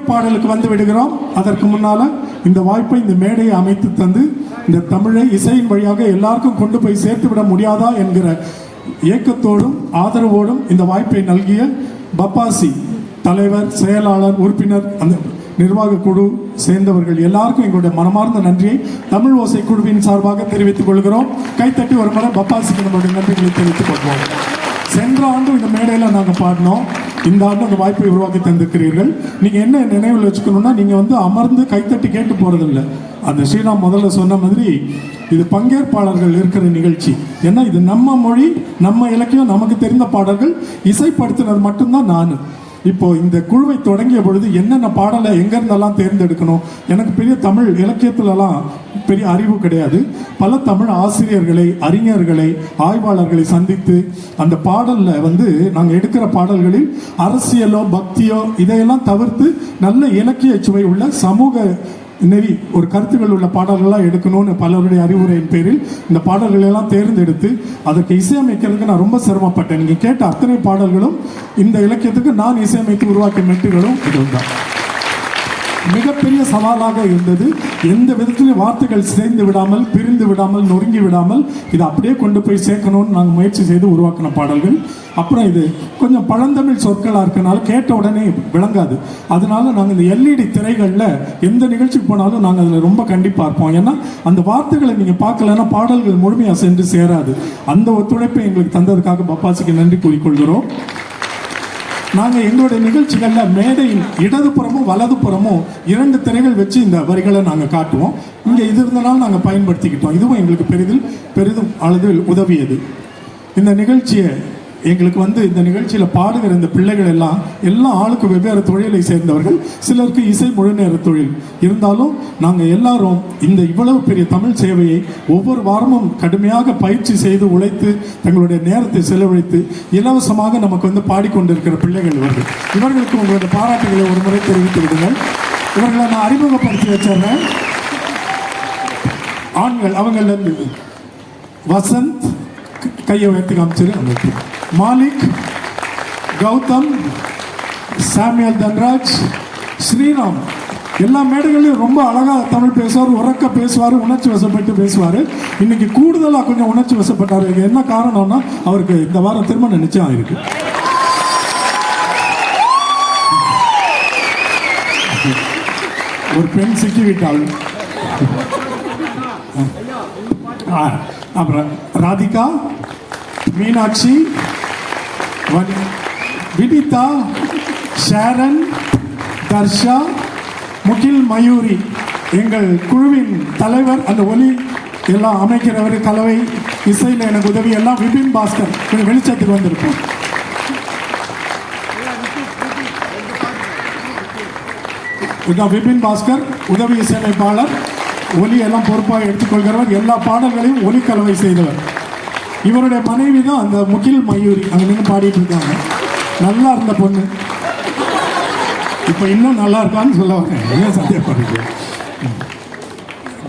பாடலுக்கு வந்து விடுகிறோம். அதற்கு முன்னால இந்த வாய்ப்பை, இந்த மேடையை அமைத்து தந்து இந்த தமிழை இசையின் வழியாக எல்லாருக்கும் கொண்டு போய் சேர்த்து விட முடியாதா என்கிற ஏக்கத்தோடும் ஆதரவோடும் இந்த வாய்ப்பை நல்கிய பப்பாசி தலைவர், செயலாளர், உறுப்பினர், அந்த நிர்வாக குழு சேர்ந்தவர்கள் எல்லாருக்கும் எங்களுடைய மனமார்ந்த நன்றியை தமிழ் ஓசை குழுவின் சார்பாக தெரிவித்துக் கொள்கிறோம். கைத்தட்டி ஒரு முறை பப்பாசிக்கு நம்மளுடைய நன்றிகளை தெரிவித்துக் கொள்வோம். சென்ற ஆண்டு இந்த மேடையில் நாங்கள் பாடினோம். இந்த ஆண்டு அந்த வாய்ப்பை உருவாக்கி தந்திருக்கிறீர்கள். நீங்கள் என்ன நினைவில் வச்சுக்கணும்னா, நீங்கள் அமர்ந்து கைத்தட்டி கேட்டு போகிறதில்ல. அந்த ஸ்ரீராம் முதல்ல சொன்ன மாதிரி இது பங்கேற்பாளர்கள் இருக்கிற நிகழ்ச்சி. ஏன்னா இது நம்ம மொழி, நம்ம இலக்கியம், நமக்கு தெரிந்த பாடல்கள் இசைப்படுத்தினது மட்டும்தான் நான். இப்போ இந்த குழுவை தொடங்கிய பொழுது என்னென்ன பாடலை எங்கேருந்தெல்லாம் தேர்ந்தெடுக்கணும், எனக்கு பெரிய தமிழ் இலக்கியத்திலலாம் பெரிய அறிவு கிடையாது. பல தமிழ் ஆசிரியர்களை, அறிஞர்களை, ஆய்வாளர்களை சந்தித்து அந்த பாடலில் நாங்கள் எடுக்கிற பாடல்களில் அரசியலோ பக்தியோ இதையெல்லாம் தவிர்த்து நல்ல இலக்கிய சுவை உள்ள சமூக நெறி ஒரு கருத்துக்கள் உள்ள பாடல்கள்லாம் எடுக்கணும்னு பலருடைய அறிவுரையின் பேரில் இந்த பாடல்களை எல்லாம் தேர்ந்தெடுத்து அதற்கு இசையமைக்கிறதுக்கு நான் ரொம்ப சிரமப்பட்டேன். நீங்கள் கேட்ட அத்தனை பாடல்களும் இந்த இலக்கியத்துக்கு நான் இசையமைத்து உருவாக்கிய மெட்டுகளும் இதுதான். மிகப்பெரிய சவாலாக இருந்தது. எந்த விதத்திலும் வார்த்தைகள் சேர்ந்து விடாமல், பிரிந்து விடாமல், நொறுங்கி விடாமல் இதை அப்படியே கொண்டு போய் சேர்க்கணும்னு நாங்கள் முயற்சி செய்து உருவாக்கின பாடல்கள். அப்புறம் இது கொஞ்சம் பழந்தமிழ் சொற்களாக இருக்கனால கேட்ட உடனே விளங்காது. அதனால நாங்கள் இந்த எல்இடி திரைகளில் எந்த நிகழ்ச்சிக்கு போனாலும் நாங்கள் அதில் ரொம்ப கண்டிப்பாக இருப்போம். ஏன்னா அந்த வார்த்தைகளை நீங்கள் பார்க்கலன்னா பாடல்கள் முழுமையாக சென்று சேராது. அந்த ஒத்துழைப்பை எங்களுக்கு தந்ததுக்காக பப்பாசிக்கு நன்றி கூறிக்கொள்கிறோம். நாங்கள் எங்களுடைய நிகழ்ச்சிகளில் மேடையின் இடதுபுறமும் வலதுபுறமும் 2 திரைகள் வச்சு இந்த வரிகளை நாங்கள் காட்டுவோம். இங்கே இது இருந்தனால நாங்கள் பயன்படுத்திக்கிட்டோம். இதுவும் எங்களுக்கு பெரிதும் அளவில் உதவியது. இந்த நிகழ்ச்சியை எங்களுக்கு இந்த நிகழ்ச்சியில் பாடுகிற இந்த பிள்ளைகள் எல்லா ஆளுக்கு வெவ்வேறு தொழிலை சேர்ந்தவர்கள். சிலருக்கு இசை முழு நேர தொழில் இருந்தாலும் நாங்கள் எல்லாரும் இந்த இவ்வளவு பெரிய தமிழ் சேவையை ஒவ்வொரு வாரமும் கடுமையாக பயிற்சி செய்து உழைத்து தங்களுடைய நேரத்தை செலவழித்து இலவசமாக நமக்கு பாடிக்கொண்டிருக்கிற பிள்ளைகள் இவர்களுக்கு உங்களுடைய பாராட்டுகளை ஒரு முறை தெரிவித்து விடுங்கள். இவர்களை நான் அறிமுகப்படுத்தி வச்சிடுறேன். ஆண்கள் அவங்களிருந்து வசந்த் கையை உயர்த்தி காமிச்சிரு, அமைப்பு மாலிக், கௌதம், சாமியல் தன்ராஜ், ஸ்ரீராம் எல்லா மேடைகளையும் ரொம்ப அழகாக தமிழ் பேசுவார், உறக்க பேசுவார், உணர்ச்சி வசப்பட்டு பேசுவார். இன்னைக்கு கூடுதலாக கொஞ்சம் உணர்ச்சி வசப்பட்டார். இது என்ன காரணம்னா அவருக்கு இந்த வாரம் திருமண நிச்சயம் ஆயிருக்கு. ஒரு பெண் சிக்கிவிட்டாள். அப்புறம் ராதிகா, மீனாட்சி, வினிதா, ஷாரன், தர்ஷா, முகில், மயூரி. எங்கள் குழுவின் தலைவர், அந்த ஒலி எல்லாம் அமைக்கிறவர், கலவை இசையில் எனக்கு உதவி எல்லாம் விபின் பாஸ்கர். கொஞ்சம் வெளிச்சத்துக்கு வந்திருக்கோம். இதுதான் விபின் பாஸ்கர், உதவி இசையமைப்பாளர், ஒலி எல்லாம் பொறுப்பாக எடுத்துக்கொள்கிறவர், எல்லா பாடல்களையும் ஒலி கலவை செய்தவர். இவருடைய மனைவி தான் அந்த முகில் மயூரி. அங்கே நின்று பாடிட்டு இருக்காங்க. நல்லா இருந்த பொண்ணு இப்போ இன்னும் நல்லா இருக்கான்னு சொல்ல வரேன். ஏன் சந்தேகப்படுறீங்க?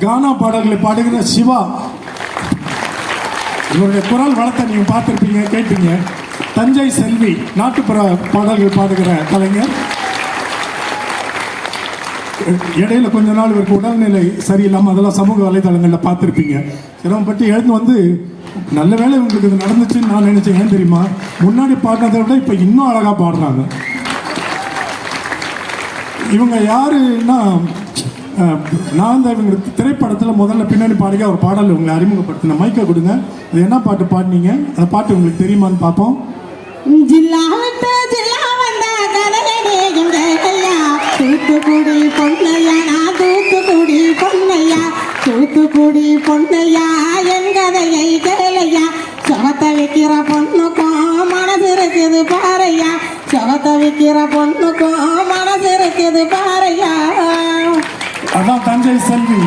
கானா பாடல்களை பாடுகிற சிவா. இவருடைய குரல் வளத்தை நீங்கள் பார்த்துருப்பீங்க, கேட்டீங்க. தஞ்சை செல்வி, நாட்டுப்புற பாடல்கள் பாடுகிற கலைஞர். இடையில கொஞ்ச நாள் இவருக்கு உடல்நிலை சரியில்லாமல் அதெல்லாம் சமூக வலைதளங்களில் பார்த்துருப்பீங்க. சிரமப்பட்டு எழுந்து நல்ல வேலை இவங்களுக்கு இது நடந்துச்சுன்னு நான் நினைச்சேன். ஏன் தெரியுமா, முன்னாடி பாடினதை விட இப்போ இன்னும் அழகாக பாடுறாங்க. இவங்க யாருன்னா, நான் தான் இவங்க திரைப்படத்தில் முதல்ல பின்னாடி பாடிக்க ஒரு பாடல் இவங்களை அறிமுகப்படுத்தின. மைக்கை கொடுங்க. இது என்ன பாட்டு பாடினீங்க? அந்த பாட்டு உங்களுக்கு தெரியுமான்னு பார்ப்போம். தூத்துக்குடி பொன்னையா, நான் தூத்துக்குடி பொன்னையா, தூத்துக்குடி பொன்னையா, எங்கதையை கேளையா, சுகத்தை விற்கிற பொண்ணுக்கும் மனசு இருக்குது பாறையா, சுகத்தை விற்கிற பொண்ணுக்கும் மனசு இருக்குது பாறையா. அதான் தஞ்சை செல்வி.